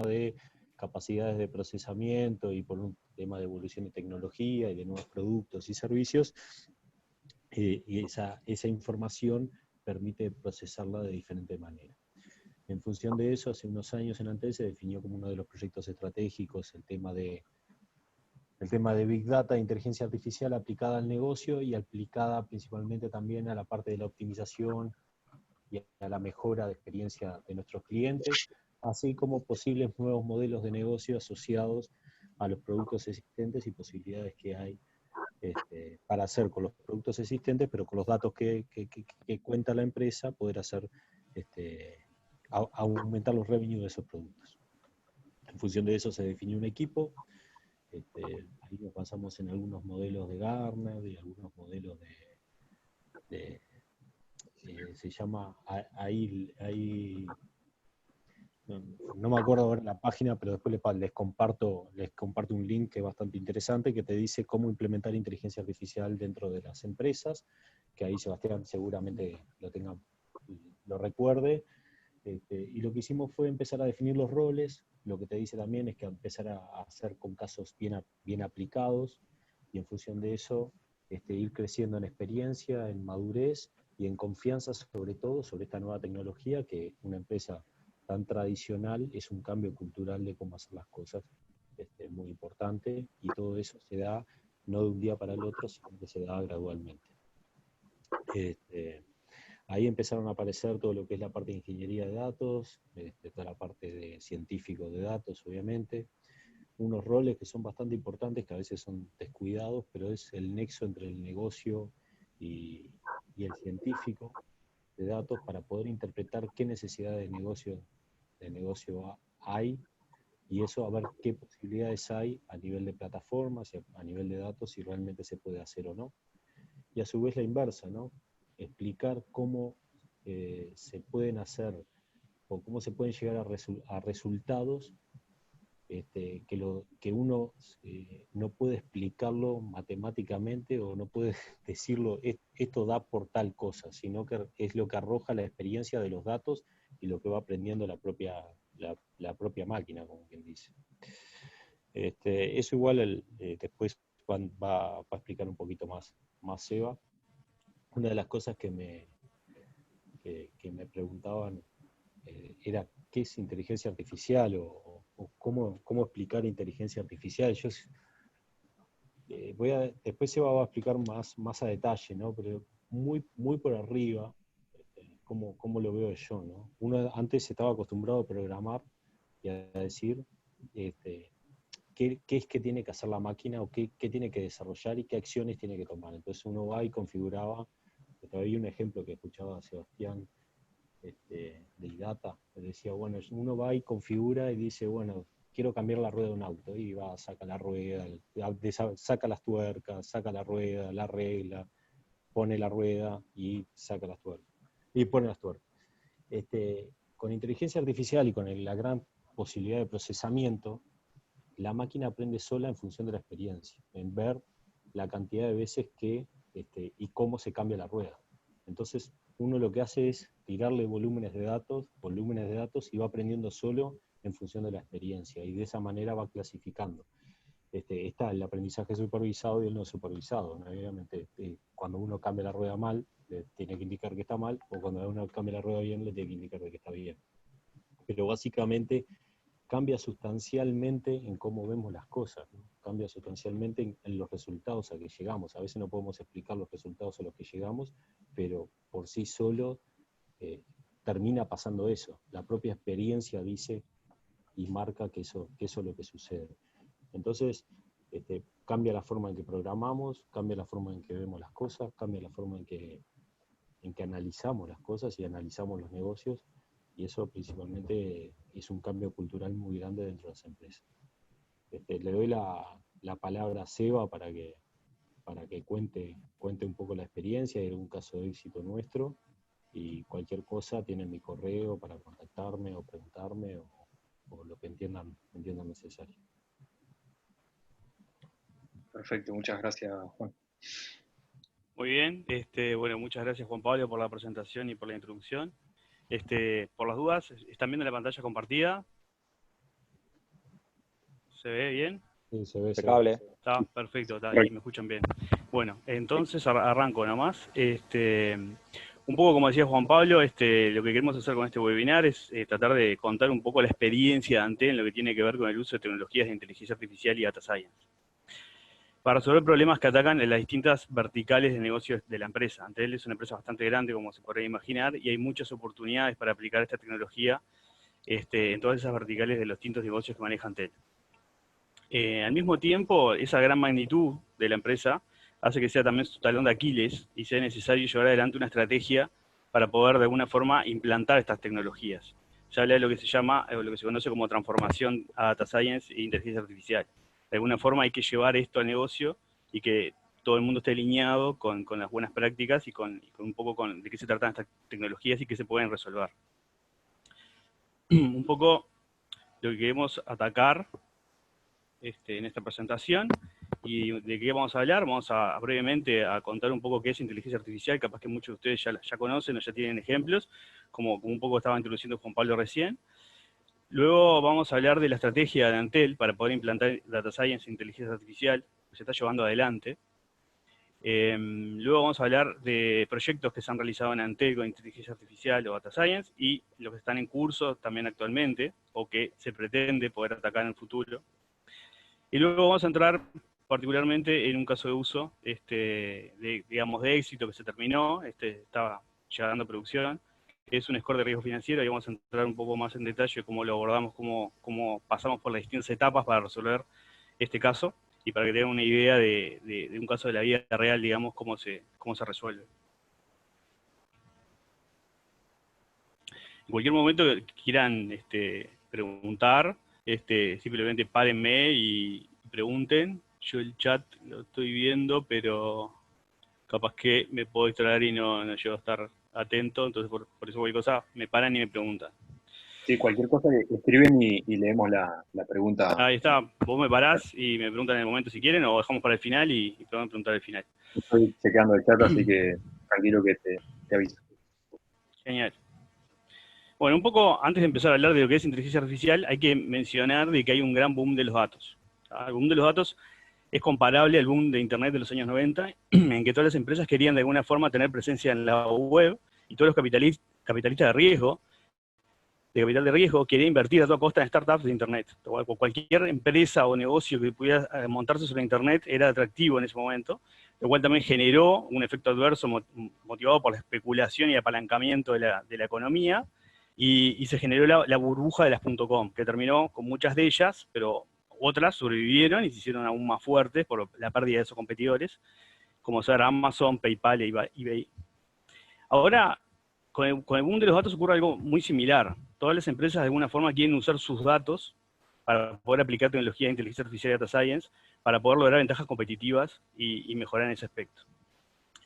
de capacidades de procesamiento y por un tema de evolución de tecnología y de nuevos productos y servicios, y esa información permite procesarla de diferente manera. En función de eso, hace unos años en Antel se definió como uno de los proyectos estratégicos el tema de Big Data, inteligencia artificial aplicada al negocio y aplicada principalmente también a la parte de la optimización y a la mejora de experiencia de nuestros clientes, así como posibles nuevos modelos de negocio asociados a los productos existentes y posibilidades que hay para hacer con los productos existentes, pero con los datos que cuenta la empresa, poder hacer aumentar los revenues de esos productos. En función de eso se definió un equipo. Ahí nos basamos en algunos modelos de Gartner y algunos modelos se llama, ahí no me acuerdo ahora la página, pero después les comparto un link que es bastante interesante, que te dice cómo implementar inteligencia artificial dentro de las empresas, que ahí Sebastián seguramente lo recuerde. Y lo que hicimos fue empezar a definir los roles. Lo que te dice también es que empezar a hacer con casos bien aplicados, y en función de eso ir creciendo en experiencia, en madurez y en confianza, sobre todo sobre esta nueva tecnología, que una empresa tan tradicional es un cambio cultural de cómo hacer las cosas muy importante, y todo eso se da no de un día para el otro, sino que se da gradualmente. Ahí empezaron a aparecer todo lo que es la parte de ingeniería de datos, toda la parte de científico de datos, obviamente. Unos roles que son bastante importantes, que a veces son descuidados, pero es el nexo entre el negocio y el científico de datos para poder interpretar qué necesidad de negocio hay, y eso a ver qué posibilidades hay a nivel de plataformas, a nivel de datos, si realmente se puede hacer o no. Y a su vez la inversa, ¿no? Explicar cómo se pueden hacer o cómo se pueden llegar a resultados que uno no puede explicarlo matemáticamente, o no puede decirlo, esto da por tal cosa, sino que es lo que arroja la experiencia de los datos y lo que va aprendiendo la propia máquina, como quien dice. Eso igual después va a explicar un poquito más Seba. Una de las cosas que me preguntaban era qué es inteligencia artificial, o cómo explicar inteligencia artificial. Después se va a explicar más a detalle, ¿no? Pero muy por arriba, cómo lo veo yo, ¿no? Uno antes estaba acostumbrado a programar y a decir qué es que tiene que hacer la máquina, o qué tiene que desarrollar y qué acciones tiene que tomar. Entonces uno va y configuraba. Todavía un ejemplo que escuchaba a Sebastián de IDATA, le decía, bueno, uno va y configura y dice, bueno, quiero cambiar la rueda de un auto, y va, saca la rueda, saca las tuercas, saca la rueda, la arregla, pone la rueda y saca las tuercas, y pone las tuercas. Con inteligencia artificial y con la gran posibilidad de procesamiento, la máquina aprende sola en función de la experiencia, en ver la cantidad de veces y cómo se cambia la rueda. Entonces, uno lo que hace es tirarle volúmenes de datos, y va aprendiendo solo en función de la experiencia, y de esa manera va clasificando. Está el aprendizaje supervisado y el no supervisado, ¿no? Obviamente, cuando uno cambia la rueda mal, le tiene que indicar que está mal, o cuando uno cambia la rueda bien, le tiene que indicar que está bien. Pero básicamente cambia sustancialmente en cómo vemos las cosas, ¿no? Cambia sustancialmente en los resultados a que llegamos. A veces no podemos explicar los resultados a los que llegamos, pero por sí solo termina pasando eso. La propia experiencia dice y marca que eso es lo que sucede. Entonces, cambia la forma en que programamos, cambia la forma en que vemos las cosas, cambia la forma en que analizamos las cosas y analizamos los negocios, y eso principalmente es un cambio cultural muy grande dentro de las empresas. Le doy la palabra a Seba para que cuente un poco la experiencia y algún caso de éxito nuestro, y cualquier cosa tienen mi correo para contactarme o preguntarme, o lo que entiendan necesario. Perfecto, muchas gracias, Juan. Muy bien, bueno, muchas gracias, Juan Pablo, por la presentación y por la introducción. Por las dudas, ¿están viendo la pantalla compartida? ¿Se ve bien? Sí, se ve. Impecable. Está perfecto, está ahí, me escuchan bien. Bueno, entonces arranco nomás. Un poco como decía Juan Pablo, lo que queremos hacer con este webinar es tratar de contar un poco la experiencia de Antel en lo que tiene que ver con el uso de tecnologías de inteligencia artificial y data science, para resolver problemas que atacan en las distintas verticales de negocios de la empresa. Antel es una empresa bastante grande, como se podría imaginar, y hay muchas oportunidades para aplicar esta tecnología en todas esas verticales de los distintos negocios que maneja Antel. Al mismo tiempo, esa gran magnitud de la empresa hace que sea también su talón de Aquiles y sea necesario llevar adelante una estrategia para poder de alguna forma implantar estas tecnologías. Ya habla de lo que se llama, o lo que se conoce como transformación a data science e inteligencia artificial. De alguna forma hay que llevar esto al negocio y que todo el mundo esté alineado con las buenas prácticas y con un poco de qué se tratan estas tecnologías y qué se pueden resolver. Un poco lo que queremos atacar en esta presentación. ¿Y de qué vamos a hablar? Vamos a brevemente a contar un poco qué es inteligencia artificial, capaz que muchos de ustedes ya conocen o ya tienen ejemplos, como un poco estaba introduciendo Juan Pablo recién. Luego vamos a hablar de la estrategia de Antel para poder implantar data science e inteligencia artificial, que se está llevando adelante. Luego vamos a hablar de proyectos que se han realizado en Antel con inteligencia artificial o data science y los que están en curso también actualmente o que se pretende poder atacar en el futuro. Y luego vamos a entrar particularmente en un caso de uso, digamos, de éxito que se terminó, estaba llegando a producción, que es un score de riesgo financiero, y vamos a entrar un poco más en detalle cómo lo abordamos, cómo pasamos por las distintas etapas para resolver este caso, y para que tengan una idea de un caso de la vida real, digamos, cómo se resuelve. En cualquier momento que quieran preguntar, simplemente párenme y pregunten. Yo el chat lo estoy viendo, pero capaz que me puedo distraer y no llego a estar atento, entonces por eso cualquier cosa me paran y me preguntan. Sí, cualquier cosa escriben y leemos la pregunta. Ahí está, vos me parás y me preguntan en el momento si quieren, o dejamos para el final y pueden preguntar al final. Estoy chequeando el chat, así que tranquilo que te aviso. Genial. Bueno, un poco antes de empezar a hablar de lo que es inteligencia artificial, hay que mencionar de que hay un gran boom de los datos. El boom de los datos es comparable al boom de Internet de los años 90, en que todas las empresas querían de alguna forma tener presencia en la web y todos los capitalistas de riesgo, de capital de riesgo, querían invertir a toda costa en startups de Internet. Cualquier empresa o negocio que pudiera montarse sobre Internet era atractivo en ese momento, lo cual también generó un efecto adverso motivado por la especulación y apalancamiento de la economía, y se generó la burbuja de las .com, que terminó con muchas de ellas, pero otras sobrevivieron y se hicieron aún más fuertes por la pérdida de esos competidores, como ser Amazon, PayPal e eBay. Ahora, con el boom de los datos ocurre algo muy similar. Todas las empresas de alguna forma quieren usar sus datos para poder aplicar tecnología de inteligencia artificial y data science, para poder lograr ventajas competitivas y mejorar en ese aspecto.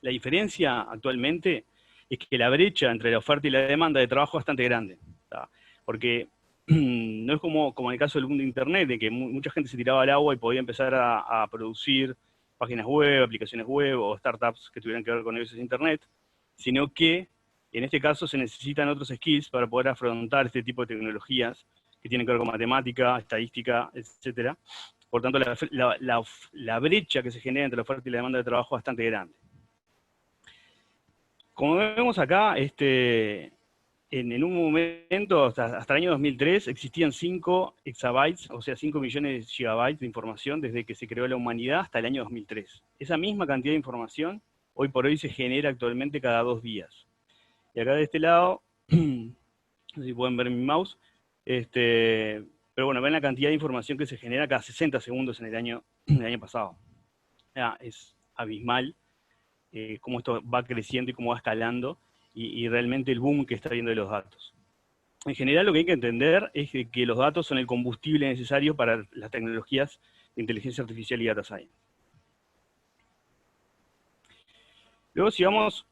La diferencia actualmente es que la brecha entre la oferta y la demanda de trabajo es bastante grande, ¿tá? Porque no es como en el caso del boom de Internet, de que mucha gente se tiraba al agua y podía empezar a producir páginas web, aplicaciones web o startups que tuvieran que ver con negocios de Internet, sino que en este caso se necesitan otros skills para poder afrontar este tipo de tecnologías que tienen que ver con matemática, estadística, etc. Por tanto, la brecha que se genera entre la oferta y la demanda de trabajo es bastante grande. Como vemos acá, en un momento, hasta el año 2003, existían 5 exabytes, o sea, 5 millones de gigabytes de información desde que se creó la humanidad hasta el año 2003. Esa misma cantidad de información, hoy por hoy, se genera actualmente cada 2 días. Y acá de este lado, no sé si pueden ver mi mouse, pero bueno, ven la cantidad de información que se genera cada 60 segundos en el año pasado. Es abismal cómo esto va creciendo y cómo va escalando, y realmente el boom que está viendo de los datos. En general, lo que hay que entender es que los datos son el combustible necesario para las tecnologías de inteligencia artificial y data science. Luego, si vamos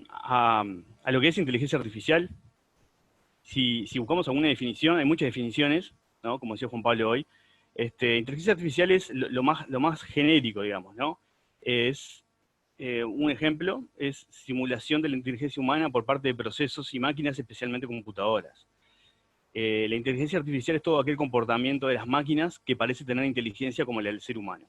a lo que es inteligencia artificial, si buscamos alguna definición, hay muchas definiciones, ¿no? Como decía Juan Pablo hoy. Inteligencia artificial es lo más genérico, digamos, ¿no? Es un ejemplo es simulación de la inteligencia humana por parte de procesos y máquinas, especialmente computadoras. La inteligencia artificial es todo aquel comportamiento de las máquinas que parece tener inteligencia como la del ser humano.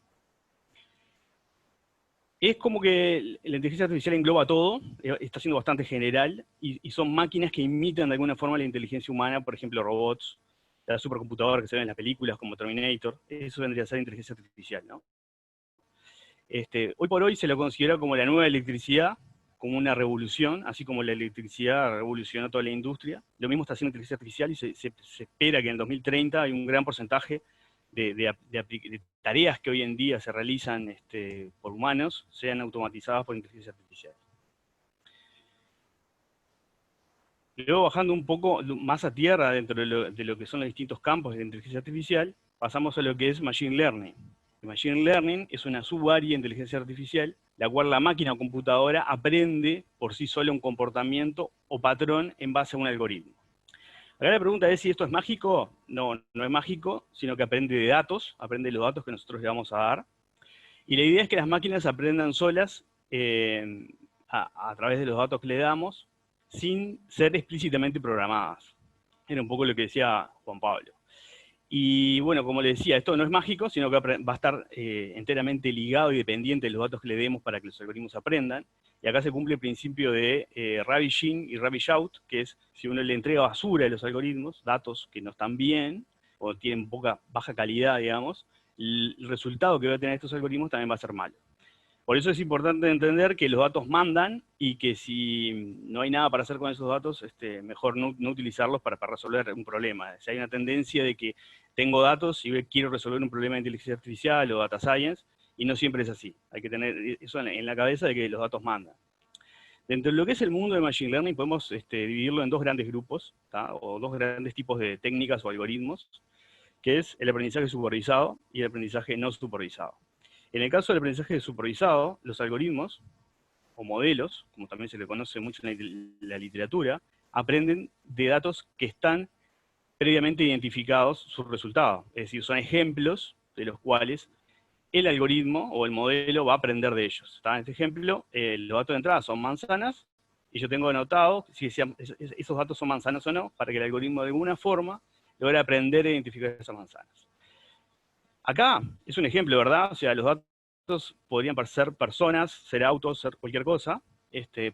Es como que la inteligencia artificial engloba todo, está siendo bastante general, y son máquinas que imitan de alguna forma la inteligencia humana, por ejemplo, robots, la supercomputadora que se ven en las películas como Terminator, eso vendría a ser inteligencia artificial, ¿no? Hoy por hoy se lo considera como la nueva electricidad, como una revolución, así como la electricidad revolucionó toda la industria. Lo mismo está haciendo inteligencia artificial, y se espera que en el 2030 hay un gran porcentaje de tareas que hoy en día se realizan por humanos sean automatizadas por inteligencia artificial. Luego, bajando un poco más a tierra dentro de lo que son los distintos campos de la inteligencia artificial, pasamos a lo que es Machine Learning. El Machine Learning es una subárea de inteligencia artificial, la cual la máquina o computadora aprende por sí sola un comportamiento o patrón en base a un algoritmo. Acá la pregunta es si esto es mágico. No, no es mágico, sino que aprende de datos, aprende los datos que nosotros le vamos a dar. Y la idea es que las máquinas aprendan solas a través de los datos que le damos, sin ser explícitamente programadas. Era un poco lo que decía Juan Pablo. Y bueno, como le decía, esto no es mágico, sino que va a estar enteramente ligado y dependiente de los datos que le demos para que los algoritmos aprendan. Y acá se cumple el principio de rubbish in y rubbish out, que es si uno le entrega basura a los algoritmos, datos que no están bien, o tienen baja calidad, digamos, el resultado que va a tener estos algoritmos también va a ser malo. Por eso es importante entender que los datos mandan, y que si no hay nada para hacer con esos datos, mejor no utilizarlos para resolver un problema. Si hay una tendencia de que tengo datos y quiero resolver un problema de inteligencia artificial o data science, y no siempre es así. Hay que tener eso en la cabeza, de que los datos mandan. Dentro de lo que es el mundo de Machine Learning podemos dividirlo en dos grandes grupos, ¿tá? O dos grandes tipos de técnicas o algoritmos, que es el aprendizaje supervisado y el aprendizaje no supervisado. En el caso del aprendizaje supervisado, los algoritmos, o modelos, como también se le conoce mucho en la literatura, aprenden de datos que están previamente identificados su resultado. Es decir, son ejemplos de los cuales el algoritmo o el modelo va a aprender de ellos. ¿Está? En este ejemplo, los datos de entrada son manzanas, y yo tengo anotado si esos datos son manzanas o no, para que el algoritmo de alguna forma logre aprender a identificar esas manzanas. Acá es un ejemplo, ¿verdad? O sea, los datos podrían ser personas, ser autos, ser cualquier cosa.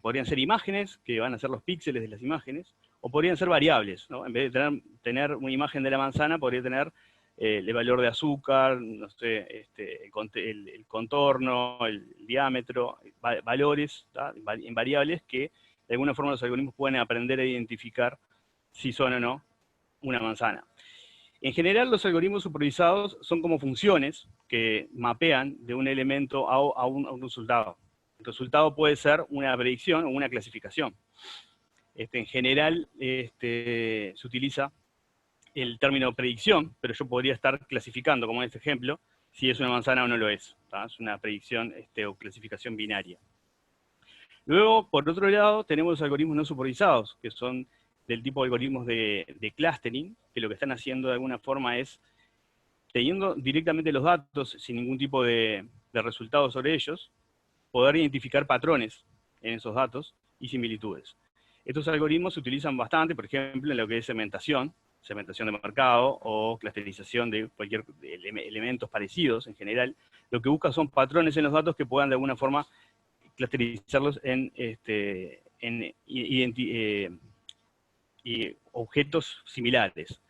Podrían ser imágenes, que van a ser los píxeles de las imágenes, o podrían ser variables, ¿no? En vez de tener una imagen de la manzana, podría tener el valor de azúcar, no sé, el contorno, el diámetro, valores, ¿tá? En variables que de alguna forma los algoritmos pueden aprender a identificar si son o no una manzana. En general, los algoritmos supervisados son como funciones que mapean de un elemento a un resultado. El resultado puede ser una predicción o una clasificación. En general, se utiliza el término predicción, pero yo podría estar clasificando, como en este ejemplo, si es una manzana o no lo es. ¿Tá? Es una predicción o clasificación binaria. Luego, por otro lado, tenemos los algoritmos no supervisados, que son del tipo de algoritmos de clustering, que lo que están haciendo de alguna forma es, teniendo directamente los datos sin ningún tipo de resultado sobre ellos, poder identificar patrones en esos datos y similitudes. Estos algoritmos se utilizan bastante, por ejemplo, en lo que es segmentación de mercado o clusterización de cualquier elementos parecidos en general. Lo que busca son patrones en los datos que puedan de alguna forma clusterizarlos y objetos similares.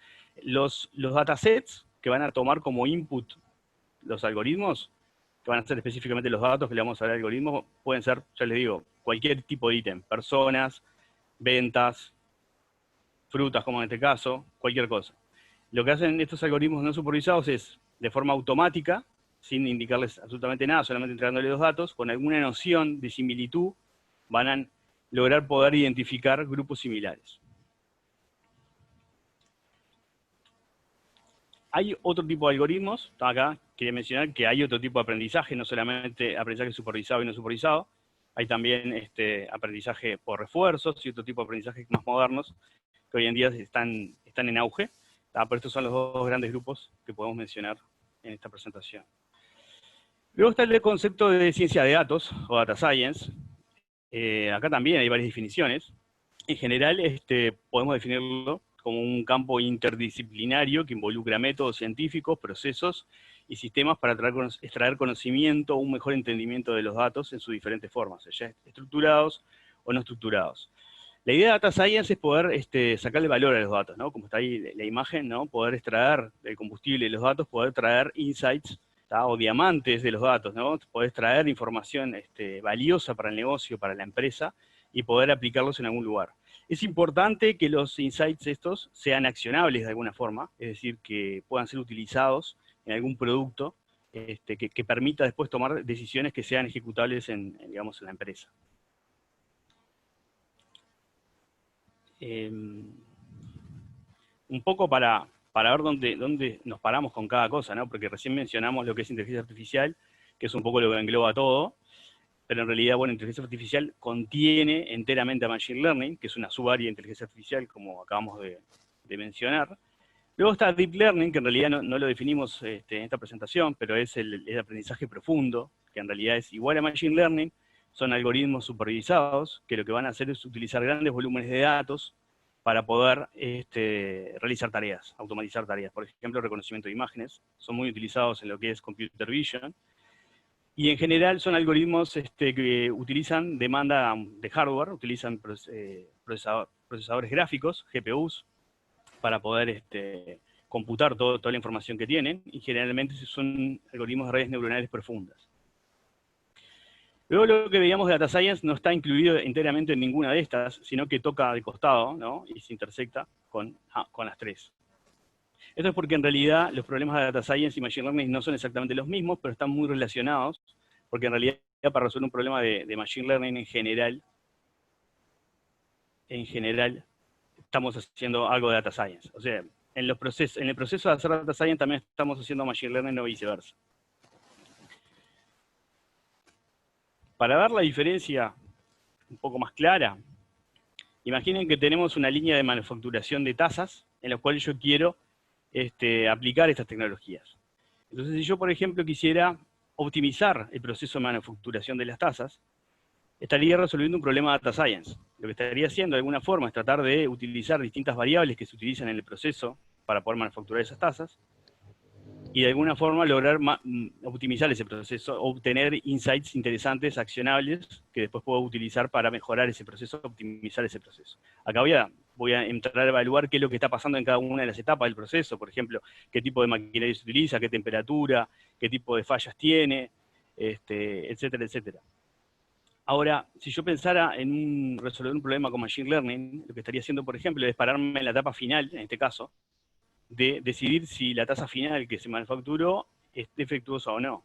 Los datasets que van a tomar como input los algoritmos, que van a ser específicamente los datos que le vamos a dar al algoritmo, pueden ser, ya les digo, cualquier tipo de ítem, personas, ventas, frutas como en este caso, cualquier cosa. Lo que hacen estos algoritmos no supervisados es, de forma automática, sin indicarles absolutamente nada, solamente entregándoles los datos, con alguna noción de similitud, van a lograr poder identificar grupos similares. Hay otro tipo de algoritmos, acá quería mencionar que hay otro tipo de aprendizaje, no solamente aprendizaje supervisado y no supervisado, hay también aprendizaje por refuerzos y otro tipo de aprendizajes más modernos que hoy en día están en auge, pero estos son los dos grandes grupos que podemos mencionar en esta presentación. Luego está el concepto de ciencia de datos, o data science. Acá también hay varias definiciones. En general, podemos definirlo como un campo interdisciplinario que involucra métodos científicos, procesos y sistemas para extraer conocimiento o un mejor entendimiento de los datos en sus diferentes formas, ya estructurados o no estructurados. La idea de Data Science es poder sacarle valor a los datos, ¿no? Como está ahí la imagen, ¿no? Poder extraer el combustible de los datos, poder traer insights, ¿tá? O diamantes de los datos, ¿no? Poder extraer información valiosa para el negocio, para la empresa, y poder aplicarlos en algún lugar. Es importante que los insights estos sean accionables de alguna forma, es decir, que puedan ser utilizados en algún producto que permita después tomar decisiones que sean ejecutables digamos, en la empresa. Un poco para ver dónde nos paramos con cada cosa, ¿no? Porque recién mencionamos lo que es inteligencia artificial, que es un poco lo que engloba todo, pero en realidad, bueno, inteligencia artificial contiene enteramente a Machine Learning, que es una subárea de inteligencia artificial, como acabamos de mencionar. Luego está Deep Learning, que en realidad no lo definimos en esta presentación, pero es el aprendizaje profundo, que en realidad es igual a Machine Learning. Son algoritmos supervisados, que lo que van a hacer es utilizar grandes volúmenes de datos para poder realizar tareas, automatizar tareas. Por ejemplo, reconocimiento de imágenes, son muy utilizados en lo que es Computer Vision, y en general son algoritmos que utilizan demanda de hardware, utilizan procesadores gráficos, GPUs, para poder computar toda la información que tienen, y generalmente son algoritmos de redes neuronales profundas. Luego lo que veíamos de Data Science no está incluido enteramente en ninguna de estas, sino que toca de costado, ¿no? Y se intersecta con las tres. Esto es porque en realidad los problemas de Data Science y Machine Learning no son exactamente los mismos, pero están muy relacionados, porque en realidad para resolver un problema de Machine Learning en general estamos haciendo algo de Data Science. O sea, en el proceso de hacer Data Science también estamos haciendo Machine Learning, no viceversa. Para ver la diferencia un poco más clara, imaginen que tenemos una línea de manufacturación de tazas en la cual yo quiero aplicar estas tecnologías. Entonces, si yo, por ejemplo, quisiera optimizar el proceso de manufacturación de las tazas, estaría resolviendo un problema de Data Science. Lo que estaría haciendo de alguna forma es tratar de utilizar distintas variables que se utilizan en el proceso para poder manufacturar esas tazas, y de alguna forma lograr optimizar ese proceso, obtener insights interesantes, accionables, que después puedo utilizar para mejorar ese proceso, optimizar ese proceso. Acá voy a entrar a evaluar qué es lo que está pasando en cada una de las etapas del proceso, por ejemplo, qué tipo de maquinaria se utiliza, qué temperatura, qué tipo de fallas tiene, etcétera, etcétera. Ahora, si yo pensara en resolver un problema con Machine Learning, lo que estaría haciendo, por ejemplo, es pararme en la etapa final, en este caso, de decidir si la tasa final que se manufacturó es defectuosa o no.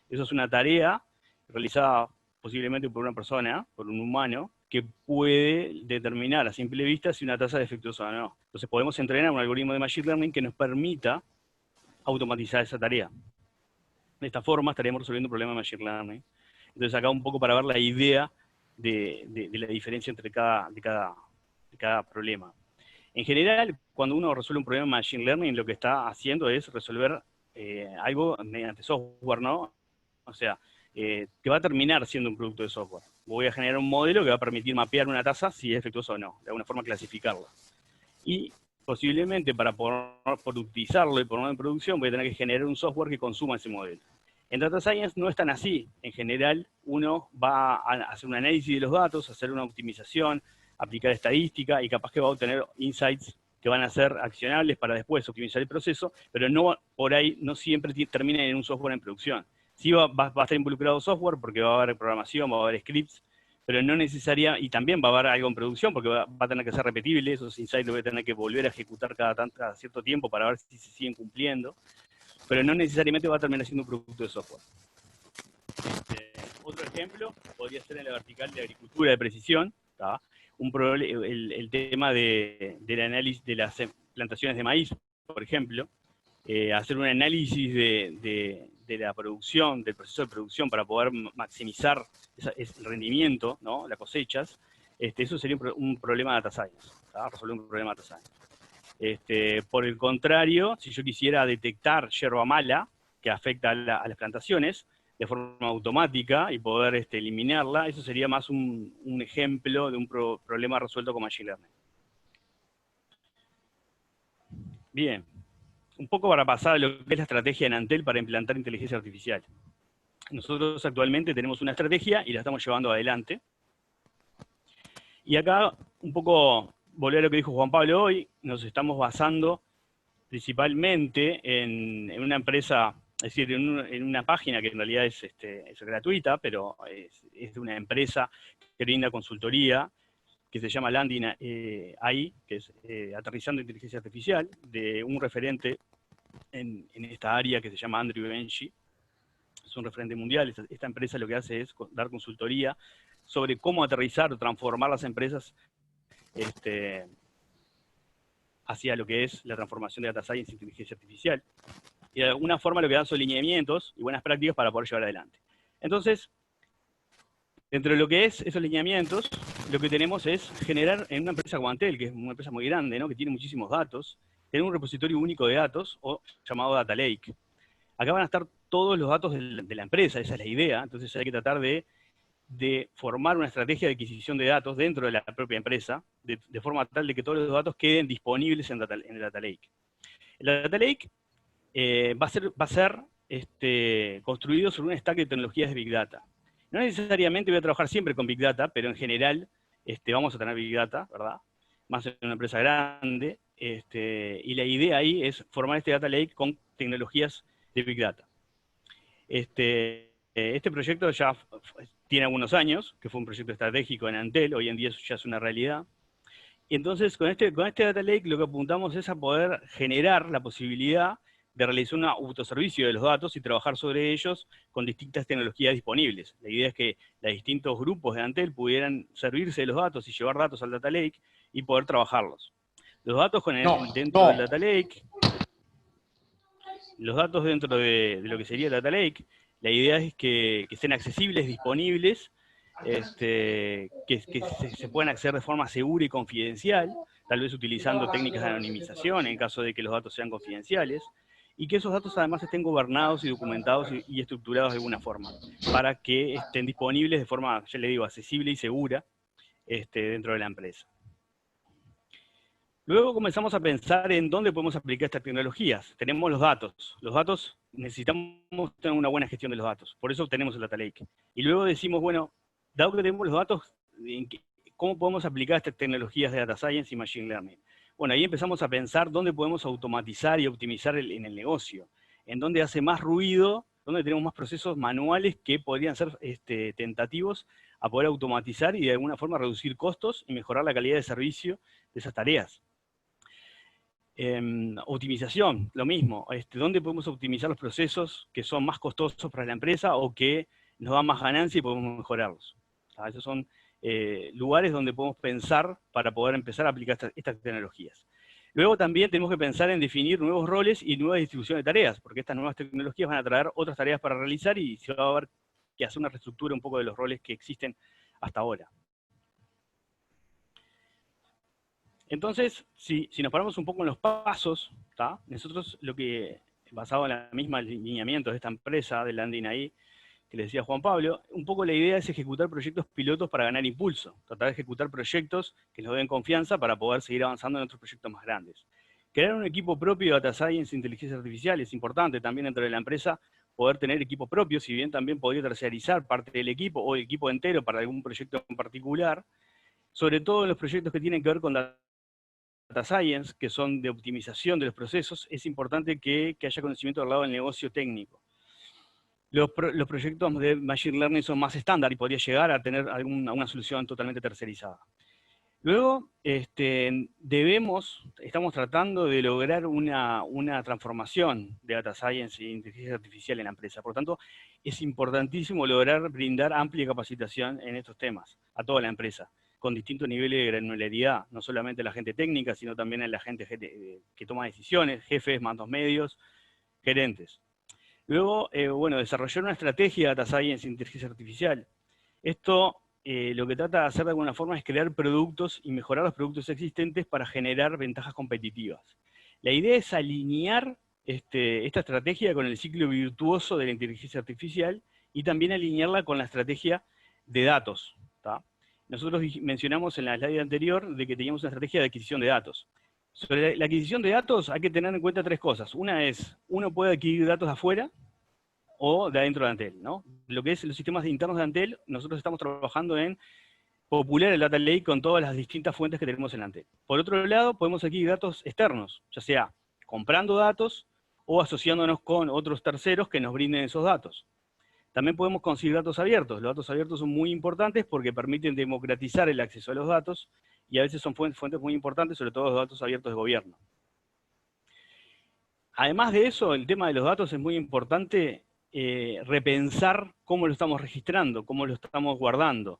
Eso es una tarea realizada posiblemente por una persona, por un humano, que puede determinar a simple vista si una tasa es defectuosa o no. Entonces podemos entrenar un algoritmo de Machine Learning que nos permita automatizar esa tarea. De esta forma estaríamos resolviendo un problema de Machine Learning. Entonces acá un poco para ver la idea de la diferencia entre cada problema. En general, cuando uno resuelve un problema de Machine Learning, lo que está haciendo es resolver algo mediante software, ¿no? O sea, que va a terminar siendo un producto de software. Voy a generar un modelo que va a permitir mapear una tasa si es defectuosa o no, de alguna forma clasificarla. Y posiblemente para poder utilizarlo y ponerlo en producción voy a tener que generar un software que consuma ese modelo. En Data Science no es tan así. En general, uno va a hacer un análisis de los datos, hacer una optimización, aplicar estadística, y capaz que va a obtener insights que van a ser accionables para después optimizar el proceso, pero no, por ahí no siempre termina en un software en producción. Sí va a estar involucrado software porque va a haber programación, va a haber scripts, pero no necesaria, y también va a haber algo en producción porque va a tener que ser repetible, esos insights los voy a tener que volver a ejecutar cada cierto tiempo para ver si se siguen cumpliendo, pero no necesariamente va a terminar siendo un producto de software. Otro ejemplo podría ser en la vertical de agricultura de precisión, ¿tá? El tema del análisis de las plantaciones de maíz, por ejemplo, hacer un análisis de la producción, del proceso de producción para poder maximizar el rendimiento, ¿no? Las cosechas, eso sería un problema de Data Science, ¿tá? Resolver un problema de Data Science. Por el contrario, si yo quisiera detectar yerba mala que afecta a las plantaciones de forma automática y poder eliminarla, eso sería más un ejemplo de un problema resuelto con Machine Learning. Bien. Un poco para pasar a lo que es la estrategia en Antel para implantar inteligencia artificial. Nosotros actualmente tenemos una estrategia y la estamos llevando adelante. Y acá, un poco, volver a lo que dijo Juan Pablo hoy, nos estamos basando principalmente en una empresa, es decir, en una página que en realidad es gratuita, pero es de una empresa que brinda consultoría, que se llama Landing AI, que es Aterrizando Inteligencia Artificial, de un referente en esta área que se llama Andrew Benji. Es un referente mundial. Esta empresa lo que hace es dar consultoría sobre cómo aterrizar o transformar las empresas hacia lo que es la transformación de Data Science e Inteligencia Artificial. Y de alguna forma lo que dan son lineamientos y buenas prácticas para poder llevar adelante. Entonces, dentro de lo que es esos lineamientos, lo que tenemos es generar en una empresa como Antel, que es una empresa muy grande, ¿no?, que tiene muchísimos datos, tener un repositorio único de datos, o llamado Data Lake. Acá van a estar todos los datos de la empresa, esa es la idea. Entonces hay que tratar de formar una estrategia de adquisición de datos dentro de la propia empresa, de forma tal de que todos los datos queden disponibles en el Data Lake. El Data Lake va a ser construido sobre un stack de tecnologías de Big Data. No necesariamente voy a trabajar siempre con Big Data, pero en general vamos a tener Big Data, ¿verdad? Más en una empresa grande, y la idea ahí es formar este Data Lake con tecnologías de Big Data. Este proyecto ya tiene algunos años, que fue un proyecto estratégico en Antel, hoy en día eso ya es una realidad. Y entonces con este Data Lake lo que apuntamos es a poder generar la posibilidad de realizar un autoservicio de los datos y trabajar sobre ellos con distintas tecnologías disponibles. La idea es que los distintos grupos de Antel pudieran servirse de los datos y llevar datos al Data Lake y poder trabajarlos. Los datos dentro del Data Lake, los datos dentro de lo que sería el Data Lake, la idea es que estén accesibles, disponibles, que se puedan acceder de forma segura y confidencial, tal vez utilizando técnicas de anonimización en caso de que los datos sean confidenciales, y que esos datos además estén gobernados y documentados y estructurados de alguna forma, para que estén disponibles de forma, ya le digo, accesible y segura dentro de la empresa. Luego comenzamos a pensar en dónde podemos aplicar estas tecnologías. Tenemos los datos. Los datos, necesitamos tener una buena gestión de los datos. Por eso tenemos el Data Lake. Y luego decimos, bueno, dado que tenemos los datos, ¿cómo podemos aplicar estas tecnologías de Data Science y Machine Learning? Bueno, ahí empezamos a pensar dónde podemos automatizar y optimizar en el negocio. En dónde hace más ruido, dónde tenemos más procesos manuales que podrían ser tentativos a poder automatizar y de alguna forma reducir costos y mejorar la calidad de servicio de esas tareas. Optimización, lo mismo. ¿Dónde podemos optimizar los procesos que son más costosos para la empresa o que nos dan más ganancia y podemos mejorarlos? Esos son lugares donde podemos pensar para poder empezar a aplicar estas tecnologías. Luego también tenemos que pensar en definir nuevos roles y nueva distribución de tareas, porque estas nuevas tecnologías van a traer otras tareas para realizar y se va a haber que hacer una reestructura un poco de los roles que existen hasta ahora. Entonces, si nos paramos un poco en los pasos, ¿tá? Nosotros lo que, basado en la misma lineamiento de esta empresa, de Landing AI, que le decía Juan Pablo, un poco la idea es ejecutar proyectos pilotos para ganar impulso, tratar de ejecutar proyectos que nos den confianza para poder seguir avanzando en otros proyectos más grandes. Crear un equipo propio de Data Science e Inteligencia Artificial es importante también dentro de la empresa, poder tener equipo propio, si bien también podría terciarizar parte del equipo o el equipo entero para algún proyecto en particular, sobre todo en los proyectos que tienen que ver con Data Science, que son de optimización de los procesos, es importante que haya conocimiento del lado del negocio técnico. Los proyectos de Machine Learning son más estándar y podría llegar a tener una solución totalmente tercerizada. Luego, estamos tratando de lograr una transformación de Data Science e Inteligencia Artificial en la empresa. Por lo tanto, es importantísimo lograr brindar amplia capacitación en estos temas a toda la empresa, con distintos niveles de granularidad, no solamente a la gente técnica, sino también a la gente que toma decisiones, jefes, mandos medios, gerentes. Luego, bueno, desarrollar una estrategia de Data Science e Inteligencia Artificial. Esto lo que trata de hacer de alguna forma es crear productos y mejorar los productos existentes para generar ventajas competitivas. La idea es alinear esta estrategia con el ciclo virtuoso de la inteligencia artificial y también alinearla con la estrategia de datos, ¿tá? Nosotros mencionamos en la slide anterior de que teníamos una estrategia de adquisición de datos. Sobre la adquisición de datos hay que tener en cuenta tres cosas. Una es, uno puede adquirir datos de afuera o de adentro de Antel, ¿no? Lo que es los sistemas internos de Antel, nosotros estamos trabajando en popular el data lake con todas las distintas fuentes que tenemos en Antel. Por otro lado, podemos adquirir datos externos, ya sea comprando datos o asociándonos con otros terceros que nos brinden esos datos. También podemos conseguir datos abiertos. Los datos abiertos son muy importantes porque permiten democratizar el acceso a los datos y a veces son fuentes muy importantes, sobre todo los datos abiertos de gobierno. Además de eso, el tema de los datos es muy importante repensar cómo lo estamos registrando, cómo lo estamos guardando.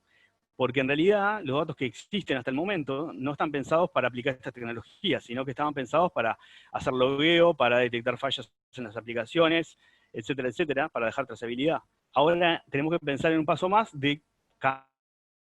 Porque en realidad los datos que existen hasta el momento no están pensados para aplicar esta tecnología, sino que estaban pensados para hacer logueo, para detectar fallas en las aplicaciones, etcétera, etcétera, para dejar trazabilidad. Ahora tenemos que pensar en un paso más de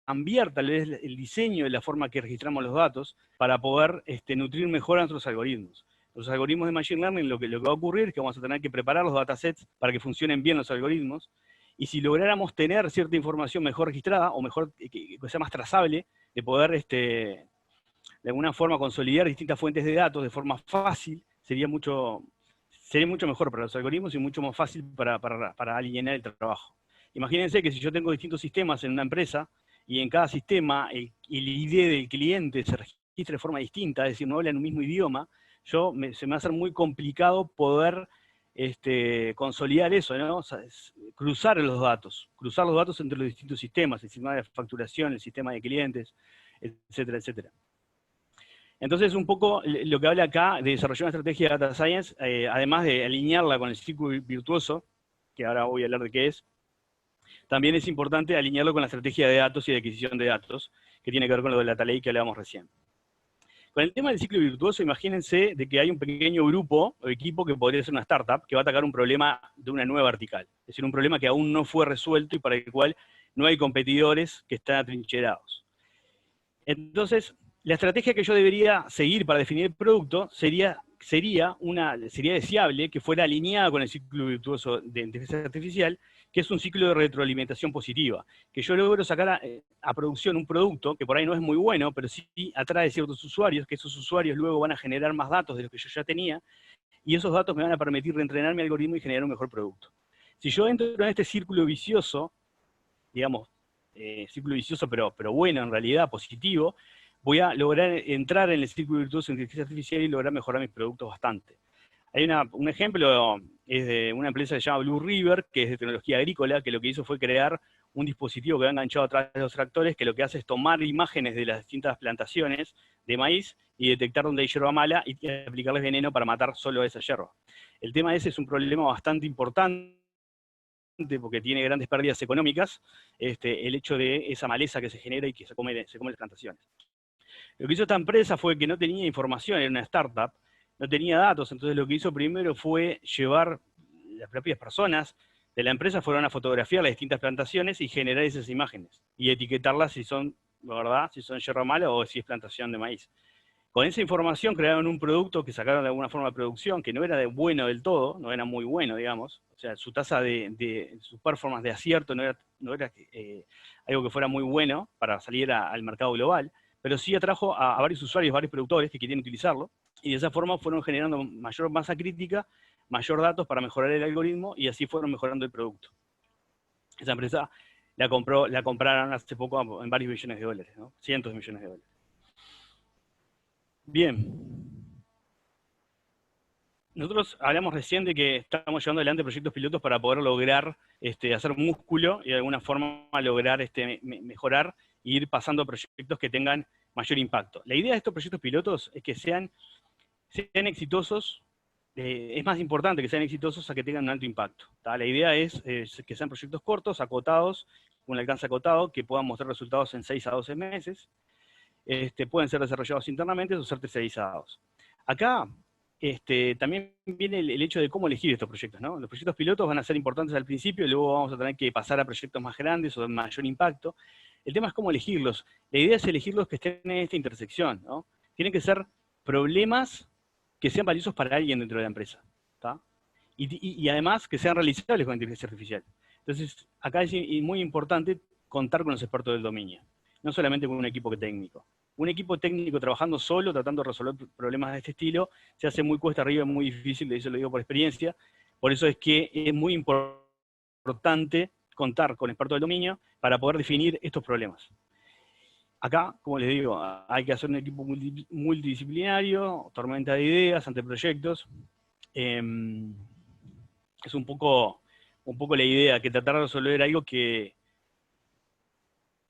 cambiar tal vez el diseño de la forma que registramos los datos para poder nutrir mejor a nuestros algoritmos. Los algoritmos de Machine Learning, lo que va a ocurrir es que vamos a tener que preparar los datasets para que funcionen bien los algoritmos, y si lográramos tener cierta información mejor registrada, o mejor, que sea más trazable, de poder de alguna forma consolidar distintas fuentes de datos de forma fácil, sería mucho mejor para los algoritmos y mucho más fácil para alinear el trabajo. Imagínense que si yo tengo distintos sistemas en una empresa, y en cada sistema el ID del cliente se registra de forma distinta, es decir, no hablan un mismo idioma, se me va a hacer muy complicado poder consolidar eso, ¿no? O sea, cruzar los datos entre los distintos sistemas, el sistema de facturación, el sistema de clientes, etcétera, etcétera. Entonces, un poco lo que habla acá de desarrollar una estrategia de Data Science, además de alinearla con el círculo virtuoso, que ahora voy a hablar de qué es, también es importante alinearlo con la estrategia de datos y de adquisición de datos, que tiene que ver con lo de la data lake que hablábamos recién. Con el tema del ciclo virtuoso, imagínense de que hay un pequeño grupo o equipo que podría ser una startup que va a atacar un problema de una nueva vertical. Es decir, un problema que aún no fue resuelto y para el cual no hay competidores que están atrincherados. Entonces, la estrategia que yo debería seguir para definir el producto sería deseable que fuera alineada con el ciclo virtuoso de inteligencia artificial, que es un ciclo de retroalimentación positiva, que yo logro sacar a producción un producto que por ahí no es muy bueno, pero sí atrae ciertos usuarios, que esos usuarios luego van a generar más datos de los que yo ya tenía, y esos datos me van a permitir reentrenar mi algoritmo y generar un mejor producto. Si yo entro en este círculo vicioso, digamos, círculo vicioso pero bueno, en realidad positivo, voy a lograr entrar en el círculo virtuoso de inteligencia artificial y lograr mejorar mis productos bastante. Hay un ejemplo, es de una empresa que se llama Blue River, que es de tecnología agrícola, que lo que hizo fue crear un dispositivo que va enganchado atrás de los tractores, que lo que hace es tomar imágenes de las distintas plantaciones de maíz y detectar dónde hay hierba mala y aplicarles veneno para matar solo a esa hierba. El tema ese es un problema bastante importante, porque tiene grandes pérdidas económicas, el hecho de esa maleza que se genera y que se come las plantaciones. Lo que hizo esta empresa fue que no tenía información, era una startup, no tenía datos, entonces lo que hizo primero fue llevar las propias personas de la empresa, fueron a fotografiar las distintas plantaciones y generar esas imágenes, y etiquetarlas si son, ¿verdad?, si son yerba mala o si es plantación de maíz. Con esa información crearon un producto que sacaron de alguna forma de producción, que no era bueno del todo, no era muy bueno, digamos, o sea, su tasa su performance de acierto no era algo que fuera muy bueno para salir al mercado global, pero sí atrajo a varios usuarios, varios productores que querían utilizarlo, y de esa forma fueron generando mayor masa crítica, mayor datos para mejorar el algoritmo, y así fueron mejorando el producto. Esa empresa la compraron hace poco en varios millones de dólares, ¿no? Cientos de millones de dólares. Bien. Nosotros hablamos recién de que estamos llevando adelante proyectos pilotos para poder lograr hacer músculo y de alguna forma lograr mejorar e ir pasando a proyectos que tengan mayor impacto. La idea de estos proyectos pilotos es que sean exitosos, es más importante que sean exitosos a que tengan un alto impacto. La idea es que sean proyectos cortos, acotados, con un alcance acotado, que puedan mostrar resultados en 6 a 12 meses, pueden ser desarrollados internamente o ser tercerizados. Acá también viene el hecho de cómo elegir estos proyectos, ¿no? Los proyectos pilotos van a ser importantes al principio, y luego vamos a tener que pasar a proyectos más grandes o de mayor impacto. El tema es cómo elegirlos. La idea es elegirlos que estén en esta intersección, ¿no? Tienen que ser problemas que sean valiosos para alguien dentro de la empresa, ¿tá? Y además que sean realizables con inteligencia artificial. Entonces, acá es muy importante contar con los expertos del dominio, no solamente con un equipo técnico. un equipo técnico trabajando solo, tratando de resolver problemas de este estilo, se hace muy cuesta arriba, muy difícil, eso lo digo por experiencia. Por eso es que es muy importante contar con expertos del dominio para poder definir estos problemas. Acá, como les digo, hay que hacer un equipo multidisciplinario, tormenta de ideas, anteproyectos. Es un poco la idea, que tratar de resolver algo que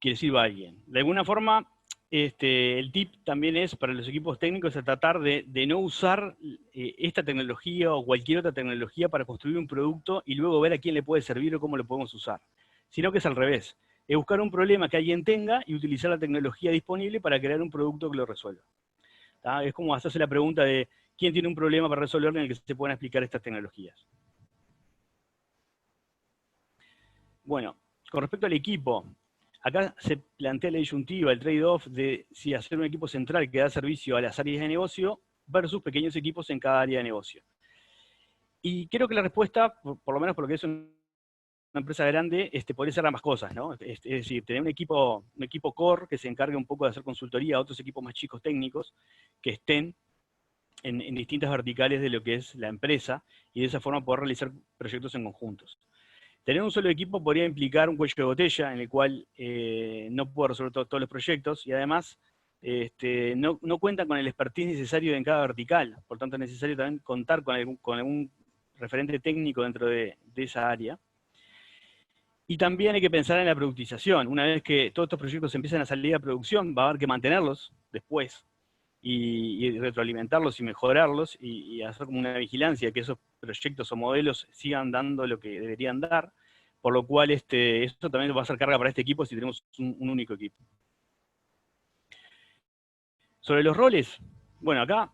le sirva a alguien. De alguna forma, el tip también es para los equipos técnicos a tratar de no usar esta tecnología o cualquier otra tecnología para construir un producto y luego ver a quién le puede servir o cómo lo podemos usar. Sino que es al revés. Es buscar un problema que alguien tenga y utilizar la tecnología disponible para crear un producto que lo resuelva. ¿Tá? Es como hacerse la pregunta de quién tiene un problema para resolver en el que se puedan explicar estas tecnologías. Bueno, con respecto al equipo, acá se plantea la disyuntiva, el trade-off de si hacer un equipo central que da servicio a las áreas de negocio versus pequeños equipos en cada área de negocio. Y creo que la respuesta, por lo menos por lo que es una empresa grande, podría ser ambas cosas, ¿no? Es decir, tener un equipo core que se encargue un poco de hacer consultoría a otros equipos más chicos técnicos que estén en distintas verticales de lo que es la empresa y de esa forma poder realizar proyectos en conjuntos. Tener un solo equipo podría implicar un cuello de botella en el cual no puedo resolver todos los proyectos y además no cuentan con el expertise necesario en cada vertical. Por tanto, es necesario también contar con algún referente técnico dentro de esa área. Y también hay que pensar en la productización. Una vez que todos estos proyectos empiezan a salir a producción, va a haber que mantenerlos después y retroalimentarlos y mejorarlos y hacer como una vigilancia que esos proyectos o modelos sigan dando lo que deberían dar, por lo cual esto también va a ser carga para este equipo si tenemos un único equipo. Sobre los roles, bueno, acá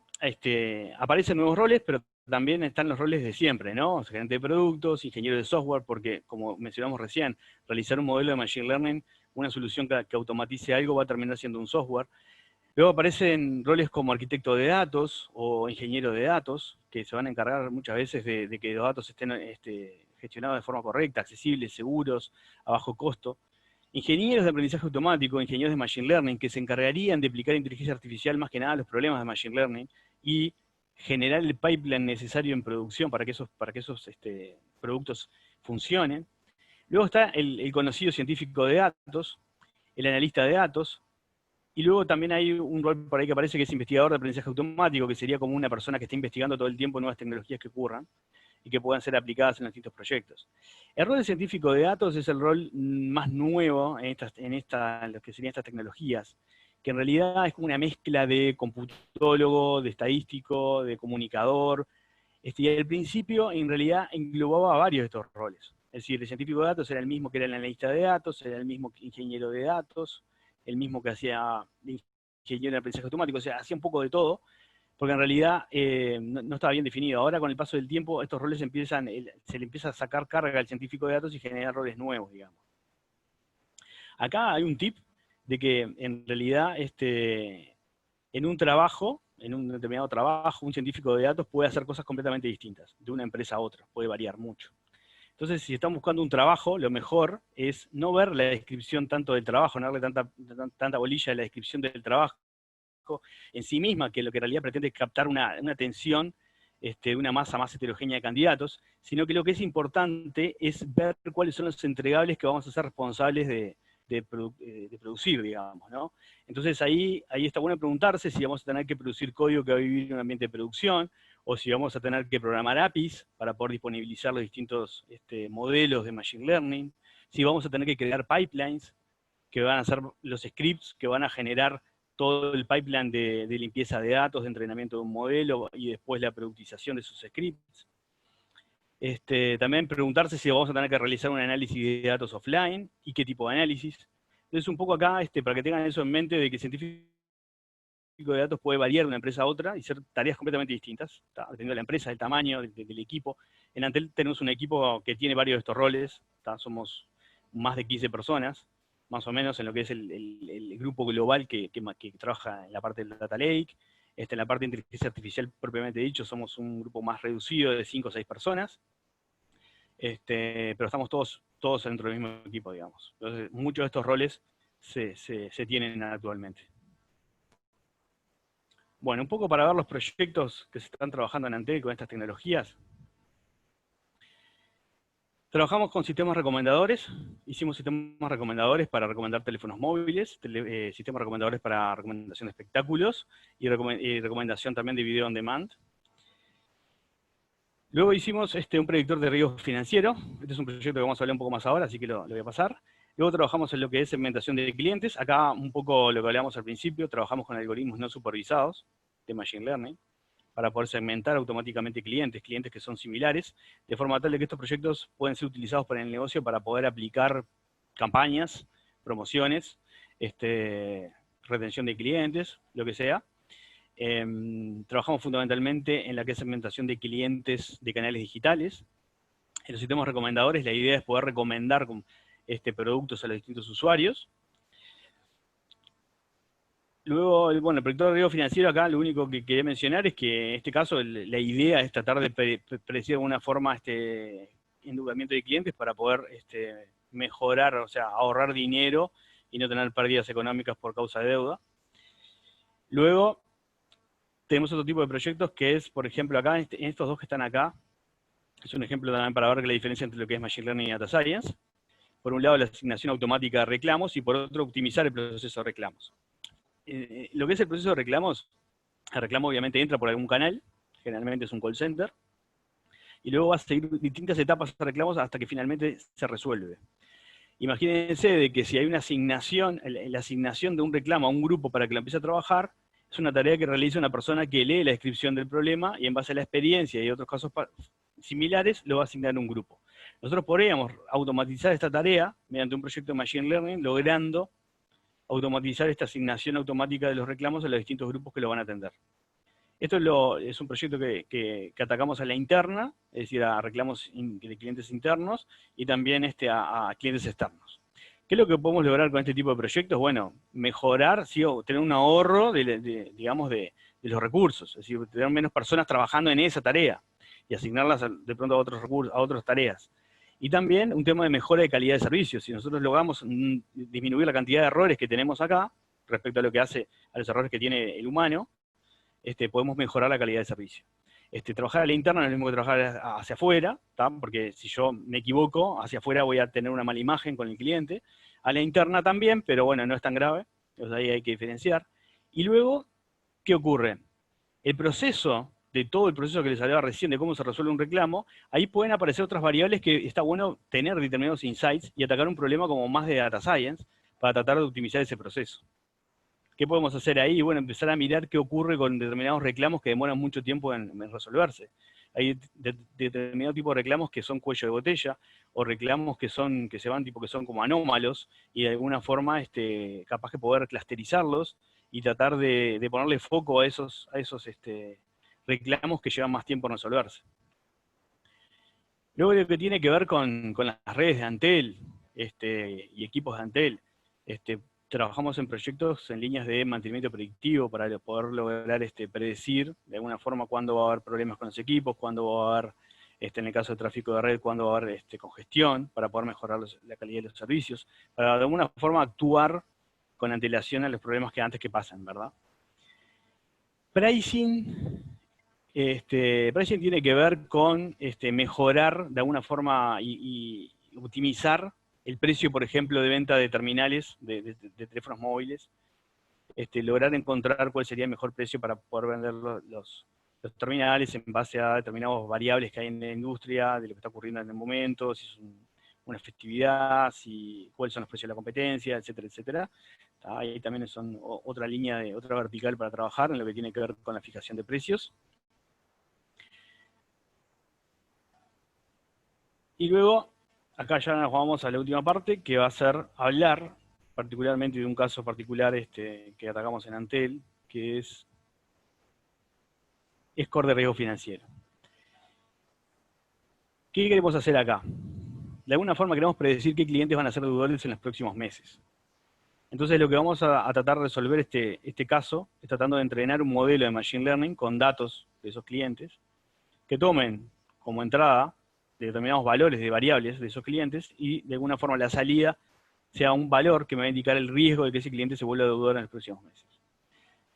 aparecen nuevos roles, pero también están los roles de siempre, ¿no? Gerente de productos, ingeniero de software, porque como mencionamos recién, realizar un modelo de Machine Learning, una solución que automatice algo va a terminar siendo un software. Luego aparecen roles como arquitecto de datos o ingeniero de datos, que se van a encargar muchas veces de que los datos estén gestionados de forma correcta, accesibles, seguros, a bajo costo. Ingenieros de aprendizaje automático, ingenieros de Machine Learning, que se encargarían de aplicar inteligencia artificial más que nada a los problemas de Machine Learning y generar el pipeline necesario en producción para que esos productos funcionen. Luego está el conocido científico de datos, el analista de datos, y luego también hay un rol por ahí que aparece que es investigador de aprendizaje automático, que sería como una persona que está investigando todo el tiempo nuevas tecnologías que ocurran y que puedan ser aplicadas en distintos proyectos. El rol de científico de datos es el rol más nuevo en lo que serían estas tecnologías, que en realidad es como una mezcla de computólogo, de estadístico, de comunicador, y al principio en realidad englobaba varios de estos roles. Es decir, el científico de datos era el mismo que era el analista de datos, era el mismo ingeniero de datos, el mismo que hacía ingeniero de aprendizaje automático, o sea, hacía un poco de todo, porque en realidad no estaba bien definido. Ahora con el paso del tiempo estos roles se le empieza a sacar carga al científico de datos y generar roles nuevos, digamos. Acá hay un tip de que en realidad en un determinado trabajo, un científico de datos puede hacer cosas completamente distintas, de una empresa a otra, puede variar mucho. Entonces, si están buscando un trabajo, lo mejor es no ver la descripción tanto del trabajo, no darle tanta bolilla a la descripción del trabajo en sí misma, que lo que en realidad pretende es captar una atención de una masa más heterogénea de candidatos, sino que lo que es importante es ver cuáles son los entregables que vamos a ser responsables de producir, digamos, ¿no? Entonces ahí está bueno preguntarse si vamos a tener que producir código que va a vivir en un ambiente de producción, o si vamos a tener que programar APIs para poder disponibilizar los distintos modelos de Machine Learning, si vamos a tener que crear pipelines, que van a ser los scripts que van a generar todo el pipeline de limpieza de datos, de entrenamiento de un modelo, y después la productización de esos scripts. También preguntarse si vamos a tener que realizar un análisis de datos offline, y qué tipo de análisis. Entonces un poco acá, para que tengan eso en mente, de que científico de datos puede variar de una empresa a otra y ser tareas completamente distintas, dependiendo de la empresa, del tamaño, del equipo. En Antel tenemos un equipo que tiene varios de estos roles, somos más de 15 personas, más o menos en lo que es el grupo global que trabaja en la parte del Data Lake. En la parte de inteligencia artificial propiamente dicho, somos un grupo más reducido de 5 o 6 personas, pero estamos todos dentro del mismo equipo, digamos. Entonces, muchos de estos roles se tienen actualmente. Bueno, un poco para ver los proyectos que se están trabajando en Antel con estas tecnologías. Trabajamos con sistemas recomendadores, hicimos sistemas recomendadores para recomendar teléfonos móviles, sistemas recomendadores para recomendación de espectáculos y recomendación también de video on demand. Luego hicimos un predictor de riesgo financiero. Este es un proyecto que vamos a hablar un poco más ahora, así que lo voy a pasar. Luego trabajamos en lo que es segmentación de clientes. Acá un poco lo que hablábamos al principio, trabajamos con algoritmos no supervisados de Machine Learning para poder segmentar automáticamente clientes que son similares, de forma tal de que estos proyectos pueden ser utilizados por el negocio para poder aplicar campañas, promociones, retención de clientes, lo que sea. Trabajamos fundamentalmente en la que es segmentación de clientes de canales digitales. En los sistemas recomendadores la idea es poder recomendar productos a los distintos usuarios. Luego, bueno, el predictor de riesgo financiero acá, lo único que quería mencionar es que en este caso la idea es tratar de predecir de alguna forma endeudamiento de clientes para poder mejorar, o sea, ahorrar dinero y no tener pérdidas económicas por causa de deuda. Luego, tenemos otro tipo de proyectos que es, por ejemplo, acá, en estos dos que están acá, es un ejemplo también para ver la diferencia entre lo que es Machine Learning y Data Science. Por un lado, la asignación automática de reclamos y por otro, optimizar el proceso de reclamos. Lo que es el proceso de reclamos, el reclamo obviamente entra por algún canal, generalmente es un call center, y luego va a seguir distintas etapas de reclamos hasta que finalmente se resuelve. Imagínense de que si hay una asignación, la asignación de un reclamo a un grupo para que lo empiece a trabajar, es una tarea que realiza una persona que lee la descripción del problema y en base a la experiencia y otros casos similares lo va a asignar a un grupo. Nosotros podríamos automatizar esta tarea mediante un proyecto de Machine Learning, logrando automatizar esta asignación automática de los reclamos a los distintos grupos que lo van a atender. Esto es un proyecto que atacamos a la interna, es decir, a reclamos de clientes internos y también a clientes externos. ¿Qué es lo que podemos lograr con este tipo de proyectos? Bueno, mejorar, ¿sí? O tener un ahorro digamos, de los recursos, es decir, tener menos personas trabajando en esa tarea y asignarlas de pronto a otros recursos, a otras tareas. Y también un tema de mejora de calidad de servicios. Si nosotros logramos disminuir la cantidad de errores que tenemos acá, respecto a lo que hace a los errores que tiene el humano, podemos mejorar la calidad de servicio. Trabajar a la interna no es lo mismo que trabajar hacia afuera, ¿tá? Porque si yo me equivoco, hacia afuera voy a tener una mala imagen con el cliente. A la interna también, pero bueno, no es tan grave. Entonces ahí hay que diferenciar. Y luego, ¿qué ocurre? El proceso, de todo el proceso que les hablaba recién, de cómo se resuelve un reclamo, ahí pueden aparecer otras variables que está bueno tener determinados insights y atacar un problema como más de data science para tratar de optimizar ese proceso. ¿Qué podemos hacer ahí? Bueno, empezar a mirar qué ocurre con determinados reclamos que demoran mucho tiempo en resolverse. Hay determinado tipo de reclamos que son cuello de botella, o reclamos que son como anómalos, y de alguna forma capaz que poder clusterizarlos y tratar de ponerle foco a esos reclamos que llevan más tiempo en resolverse. Luego lo que tiene que ver con las redes de Antel y equipos de Antel, trabajamos en proyectos en líneas de mantenimiento predictivo para poder lograr predecir de alguna forma cuándo va a haber problemas con los equipos, cuándo va a haber, en el caso de tráfico de red, cuándo va a haber congestión, para poder mejorar la calidad de los servicios, para de alguna forma actuar con antelación a los problemas que pasan, ¿verdad? Pricing tiene que ver con mejorar de alguna forma y optimizar el precio, por ejemplo, de venta de terminales de teléfonos móviles, lograr encontrar cuál sería el mejor precio para poder vender los terminales en base a determinadas variables que hay en la industria, de lo que está ocurriendo en el momento, si es una festividad, cuáles son los precios de la competencia, etcétera, etcétera. Ahí también son otra línea, otra vertical para trabajar en lo que tiene que ver con la fijación de precios. Y luego, acá ya nos vamos a la última parte, que va a ser hablar particularmente de un caso particular que atacamos en Antel, que es score de riesgo financiero. ¿Qué queremos hacer acá? De alguna forma queremos predecir qué clientes van a ser deudores en los próximos meses. Entonces lo que vamos a tratar de resolver este caso es tratando de entrenar un modelo de Machine Learning con datos de esos clientes, que tomen como entrada determinados valores de variables de esos clientes y de alguna forma la salida sea un valor que me va a indicar el riesgo de que ese cliente se vuelva deudor en los próximos meses.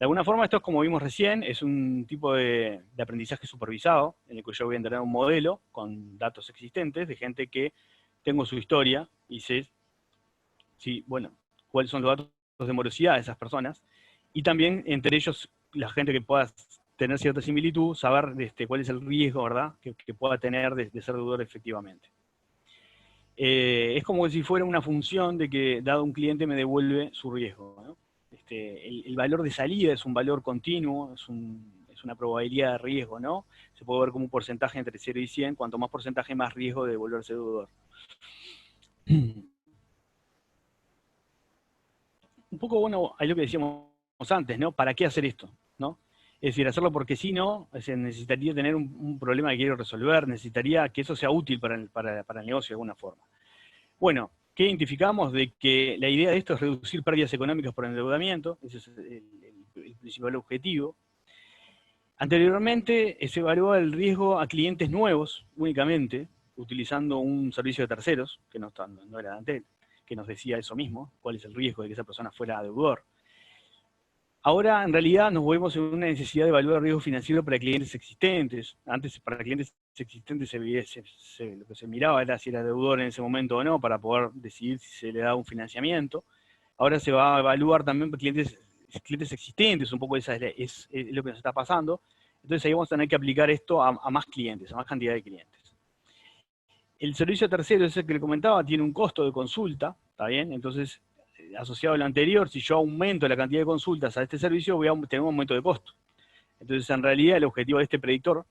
De alguna forma, esto es como vimos recién, es un tipo de aprendizaje supervisado, en el que yo voy a entrenar un modelo con datos existentes de gente que tengo su historia y sé bueno, cuáles son los datos de morosidad de esas personas, y también entre ellos la gente que pueda tener cierta similitud, saber cuál es el riesgo, ¿verdad?, que pueda tener de ser deudor efectivamente. Es como si fuera una función de que, dado un cliente, me devuelve su riesgo, ¿no? El valor de salida es un valor continuo, es una probabilidad de riesgo, ¿no? Se puede ver como un porcentaje entre 0 y 100, cuanto más porcentaje, más riesgo de devolverse deudor. Un poco, bueno, hay lo que decíamos antes, ¿no? ¿Para qué hacer esto? ¿No? Es decir, hacerlo porque si no, necesitaría tener un problema que quiero resolver, necesitaría que eso sea útil para el negocio de alguna forma. Bueno, ¿qué identificamos? De que la idea de esto es reducir pérdidas económicas por endeudamiento, ese es el principal objetivo. Anteriormente se evaluaba el riesgo a clientes nuevos únicamente, utilizando un servicio de terceros, que no era Dantel, que nos decía eso mismo, cuál es el riesgo de que esa persona fuera deudor. Ahora, en realidad, nos movemos en una necesidad de evaluar el riesgo financiero para clientes existentes. Antes, para clientes existentes, lo que se miraba era si era deudor en ese momento o no, para poder decidir si se le da un financiamiento. Ahora se va a evaluar también para clientes existentes, un poco es lo que nos está pasando. Entonces ahí vamos a tener que aplicar esto a más clientes, a más cantidad de clientes. El servicio tercero, ese que le comentaba, tiene un costo de consulta, ¿está bien? Entonces, asociado a lo anterior, si yo aumento la cantidad de consultas a este servicio, voy a tener un aumento de costo. Entonces, en realidad, el objetivo de este predictor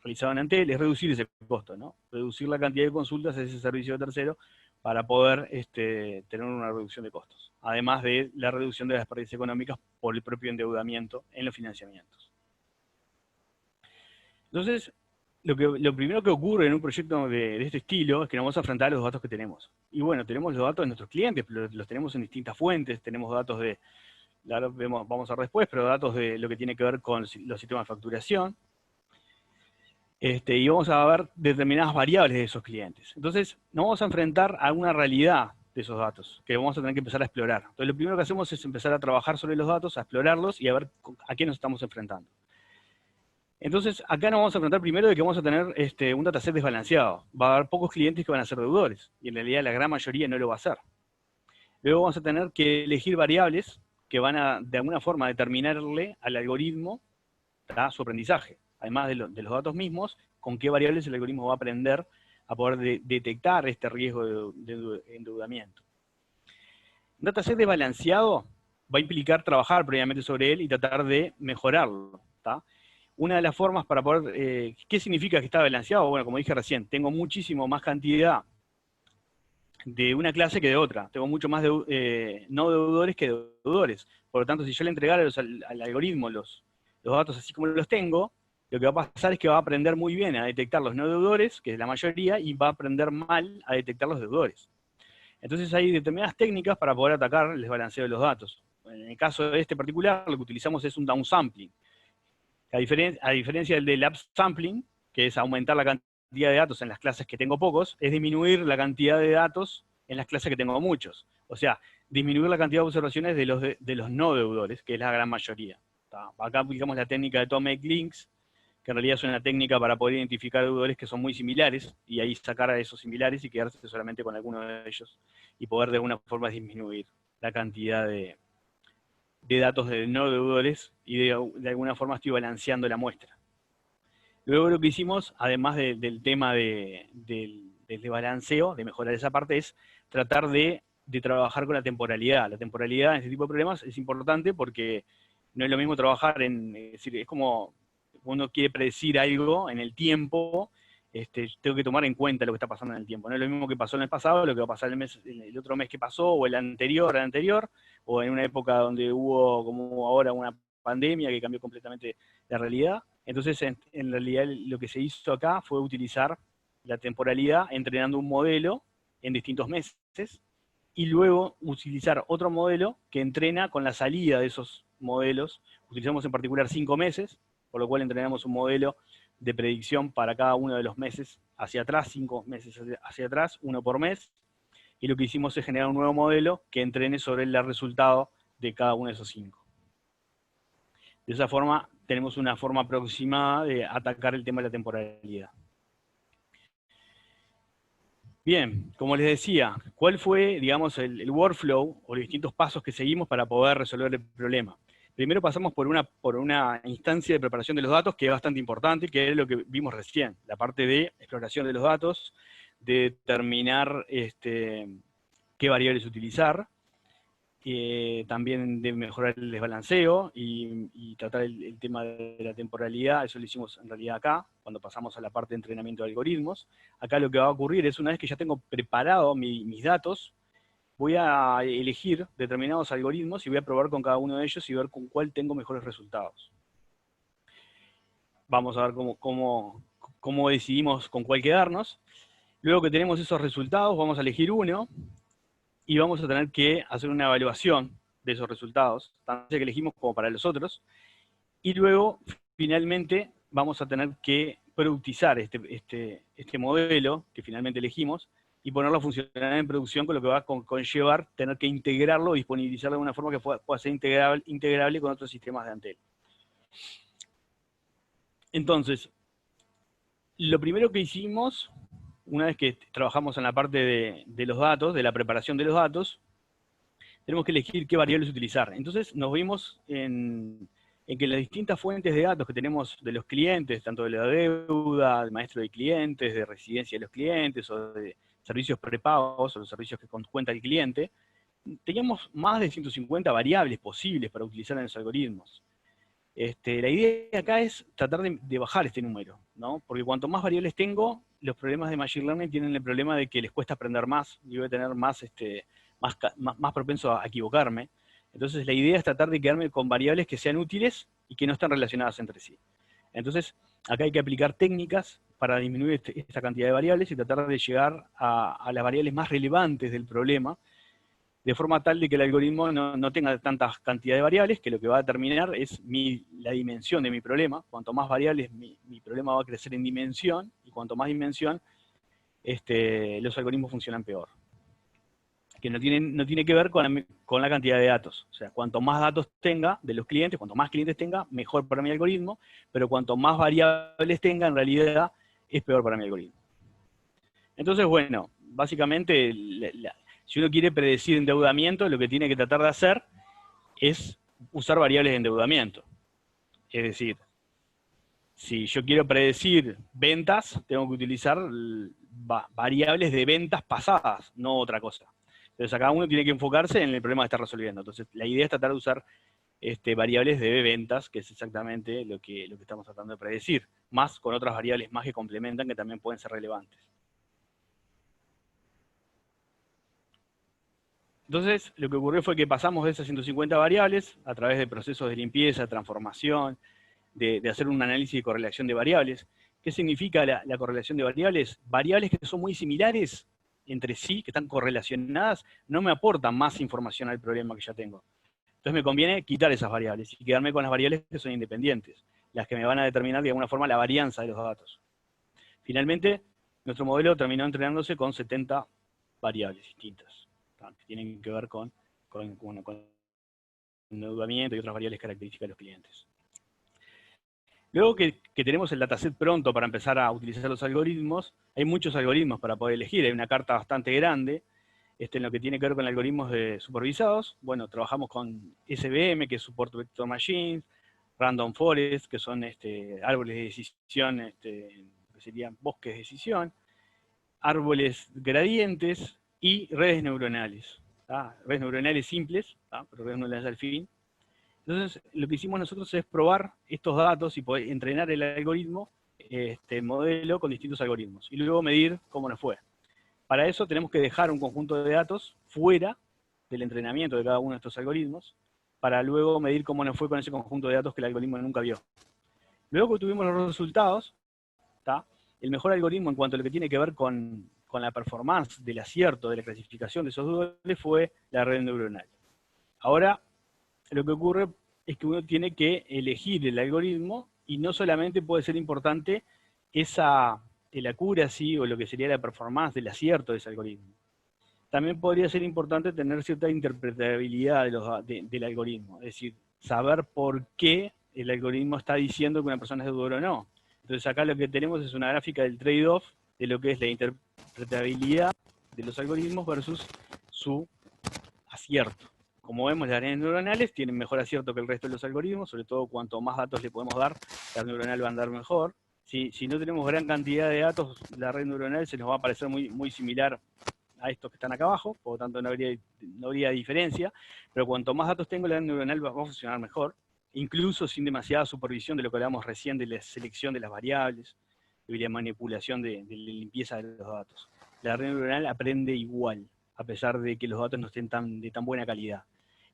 realizado en Antel es reducir ese costo, ¿no? Reducir la cantidad de consultas a ese servicio tercero para poder tener una reducción de costos. Además de la reducción de las pérdidas económicas por el propio endeudamiento en los financiamientos. Entonces, lo primero que ocurre en un proyecto de este estilo es que nos vamos a enfrentar a los datos que tenemos. Y bueno, tenemos los datos de nuestros clientes, pero los tenemos en distintas fuentes, tenemos datos de, vamos a ver después, pero datos de lo que tiene que ver con los sistemas de facturación. Y vamos a ver determinadas variables de esos clientes. Entonces, nos vamos a enfrentar a una realidad de esos datos, que vamos a tener que empezar a explorar. Entonces, lo primero que hacemos es empezar a trabajar sobre los datos, a explorarlos y a ver a qué nos estamos enfrentando. Entonces, acá nos vamos a enfrentar primero de que vamos a tener un dataset desbalanceado. Va a haber pocos clientes que van a ser deudores, y en realidad la gran mayoría no lo va a hacer. Luego vamos a tener que elegir variables que van a, de alguna forma, determinarle al algoritmo su aprendizaje. Además de los datos mismos, con qué variables el algoritmo va a aprender a poder detectar este riesgo de endeudamiento. Un dataset desbalanceado va a implicar trabajar previamente sobre él y tratar de mejorarlo, ¿tá? Una de las formas para poder... ¿qué significa que está balanceado? Bueno, como dije recién, tengo muchísimo más cantidad de una clase que de otra. Tengo mucho más no deudores que deudores. Por lo tanto, si yo le entregara al algoritmo los datos así como los tengo, lo que va a pasar es que va a aprender muy bien a detectar los no deudores, que es la mayoría, y va a aprender mal a detectar los deudores. Entonces hay determinadas técnicas para poder atacar el desbalanceo de los datos. En el caso de este particular, lo que utilizamos es un downsampling. A diferencia del upsampling, que es aumentar la cantidad de datos en las clases que tengo pocos, es disminuir la cantidad de datos en las clases que tengo muchos. O sea, disminuir la cantidad de observaciones de los no deudores, que es la gran mayoría. Acá aplicamos la técnica de Tomek Links, que en realidad es una técnica para poder identificar deudores que son muy similares, y ahí sacar a esos similares y quedarse solamente con alguno de ellos, y poder de alguna forma disminuir la cantidad de datos de no deudores, y de alguna forma estoy balanceando la muestra. Luego lo que hicimos, además del tema del balanceo, de mejorar esa parte, es tratar de trabajar con la temporalidad. La temporalidad en este tipo de problemas es importante porque no es lo mismo trabajar es decir, es como uno quiere predecir algo en el tiempo, tengo que tomar en cuenta lo que está pasando en el tiempo. No es lo mismo que pasó en el pasado, lo que va a pasar el otro mes que pasó, o el anterior, o en una época donde hubo, como ahora, una pandemia que cambió completamente la realidad. Entonces, en realidad, lo que se hizo acá fue utilizar la temporalidad entrenando un modelo en distintos meses, y luego utilizar otro modelo que entrena con la salida de esos modelos. Utilizamos en particular 5 meses, por lo cual entrenamos un modelo de predicción para cada uno de los meses hacia atrás, 5 meses hacia atrás, uno por mes, y lo que hicimos es generar un nuevo modelo que entrene sobre el resultado de cada uno de esos 5. De esa forma, tenemos una forma aproximada de atacar el tema de la temporalidad. Bien, como les decía, ¿cuál fue, digamos, el workflow o los distintos pasos que seguimos para poder resolver el problema? Primero pasamos por una instancia de preparación de los datos que es bastante importante, que es lo que vimos recién, la parte de exploración de los datos, de determinar qué variables utilizar, también de mejorar el desbalanceo y tratar el tema de la temporalidad. Eso lo hicimos en realidad acá, cuando pasamos a la parte de entrenamiento de algoritmos. Acá lo que va a ocurrir es, una vez que ya tengo preparado mis datos, voy a elegir determinados algoritmos y voy a probar con cada uno de ellos y ver con cuál tengo mejores resultados. Vamos a ver cómo decidimos con cuál quedarnos. Luego que tenemos esos resultados, vamos a elegir uno, y vamos a tener que hacer una evaluación de esos resultados, tanto que elegimos como para los otros, y luego, finalmente, vamos a tener que productizar este modelo que finalmente elegimos, y ponerlo a funcionar en producción, con lo que va a conllevar tener que integrarlo, disponibilizarlo de una forma que pueda ser integrable con otros sistemas de Antel. Entonces, lo primero que hicimos, una vez que trabajamos en la parte de los datos, de la preparación de los datos, tenemos que elegir qué variables utilizar. Entonces nos vimos en que las distintas fuentes de datos que tenemos de los clientes, tanto de la deuda, del maestro de clientes, de residencia de los clientes, o de servicios prepagos, o los servicios que cuenta el cliente, teníamos más de 150 variables posibles para utilizar en los algoritmos. La idea acá es tratar de bajar este número, ¿no? Porque cuanto más variables tengo, los problemas de Machine Learning tienen el problema de que les cuesta aprender más, y voy a tener más propenso a equivocarme. Entonces la idea es tratar de quedarme con variables que sean útiles y que no están relacionadas entre sí. Entonces, acá hay que aplicar técnicas para disminuir esta cantidad de variables y tratar de llegar a las variables más relevantes del problema, de forma tal de que el algoritmo no tenga tanta cantidad de variables, que lo que va a determinar es la dimensión de mi problema. Cuanto más variables, mi problema va a crecer en dimensión, y cuanto más dimensión, los algoritmos funcionan peor. Que no tiene que ver con la cantidad de datos. O sea, cuanto más datos tenga de los clientes, cuanto más clientes tenga, mejor para mi algoritmo, pero cuanto más variables tenga, en realidad, es peor para mi algoritmo. Entonces, bueno, básicamente, si uno quiere predecir endeudamiento, lo que tiene que tratar de hacer es usar variables de endeudamiento. Es decir, si yo quiero predecir ventas, tengo que utilizar variables de ventas pasadas, no otra cosa. Entonces acá uno tiene que enfocarse en el problema que está resolviendo. Entonces la idea es tratar de usar variables de ventas, que es exactamente lo que estamos tratando de predecir, más con otras variables más que complementan, que también pueden ser relevantes. Entonces, lo que ocurrió fue que pasamos de esas 150 variables a través de procesos de limpieza, transformación, de hacer un análisis de correlación de variables. ¿Qué significa la correlación de variables? Variables que son muy similares entre sí, que están correlacionadas, no me aportan más información al problema que ya tengo. Entonces me conviene quitar esas variables y quedarme con las variables que son independientes, las que me van a determinar de alguna forma la varianza de los datos. Finalmente, nuestro modelo terminó entrenándose con 70 variables distintas, que tienen que ver con endeudamiento y otras variables características de los clientes. Luego que tenemos el dataset pronto para empezar a utilizar los algoritmos, hay muchos algoritmos para poder elegir, hay una carta bastante grande, en lo que tiene que ver con algoritmos supervisados. Bueno, trabajamos con SVM, que es Support Vector Machines, Random Forest, que son árboles de decisión, que serían bosques de decisión, árboles gradientes y redes neuronales. Redes neuronales simples, pero redes neuronales al fin. Entonces, lo que hicimos nosotros es probar estos datos y poder entrenar el algoritmo, modelo, con distintos algoritmos, y luego medir cómo nos fue. Para eso tenemos que dejar un conjunto de datos fuera del entrenamiento de cada uno de estos algoritmos, para luego medir cómo nos fue con ese conjunto de datos que el algoritmo nunca vio. Luego que tuvimos los resultados, el mejor algoritmo en cuanto a lo que tiene que ver con la performance del acierto, de la clasificación de esos dobles, fue la red neuronal. Ahora, lo que ocurre es que uno tiene que elegir el algoritmo, y no solamente puede ser importante el accuracy o lo que sería la performance del acierto de ese algoritmo. También podría ser importante tener cierta interpretabilidad del algoritmo, es decir, saber por qué el algoritmo está diciendo que una persona es deudora o no. Entonces acá lo que tenemos es una gráfica del trade-off de lo que es la interpretabilidad de los algoritmos versus su acierto. Como vemos, las redes neuronales tienen mejor acierto que el resto de los algoritmos, sobre todo cuanto más datos le podemos dar, la red neuronal va a andar mejor. Si no tenemos gran cantidad de datos, la red neuronal se nos va a parecer muy similar a estos que están acá abajo, por lo tanto no habría diferencia, pero cuanto más datos tengo, la red neuronal va a funcionar mejor, incluso sin demasiada supervisión de lo que hablamos recién de la selección de las variables, de la manipulación de la limpieza de los datos. La red neuronal aprende igual, a pesar de que los datos no estén de tan buena calidad.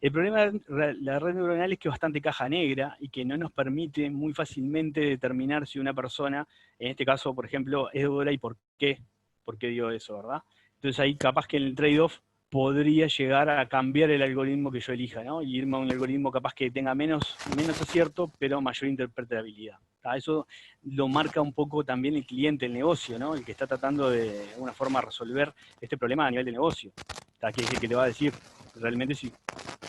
El problema de la red neuronal es que es bastante caja negra y que no nos permite muy fácilmente determinar si una persona, en este caso, por ejemplo, es deudora y por qué. ¿Por qué digo eso, verdad? Entonces ahí capaz que en el trade-off podría llegar a cambiar el algoritmo que yo elija, ¿no? Y irme a un algoritmo capaz que tenga menos acierto, pero mayor interpretabilidad. Eso lo marca un poco también el cliente, el negocio, ¿no? El que está tratando de alguna forma resolver este problema a nivel de negocio. Que es el que te va a decir realmente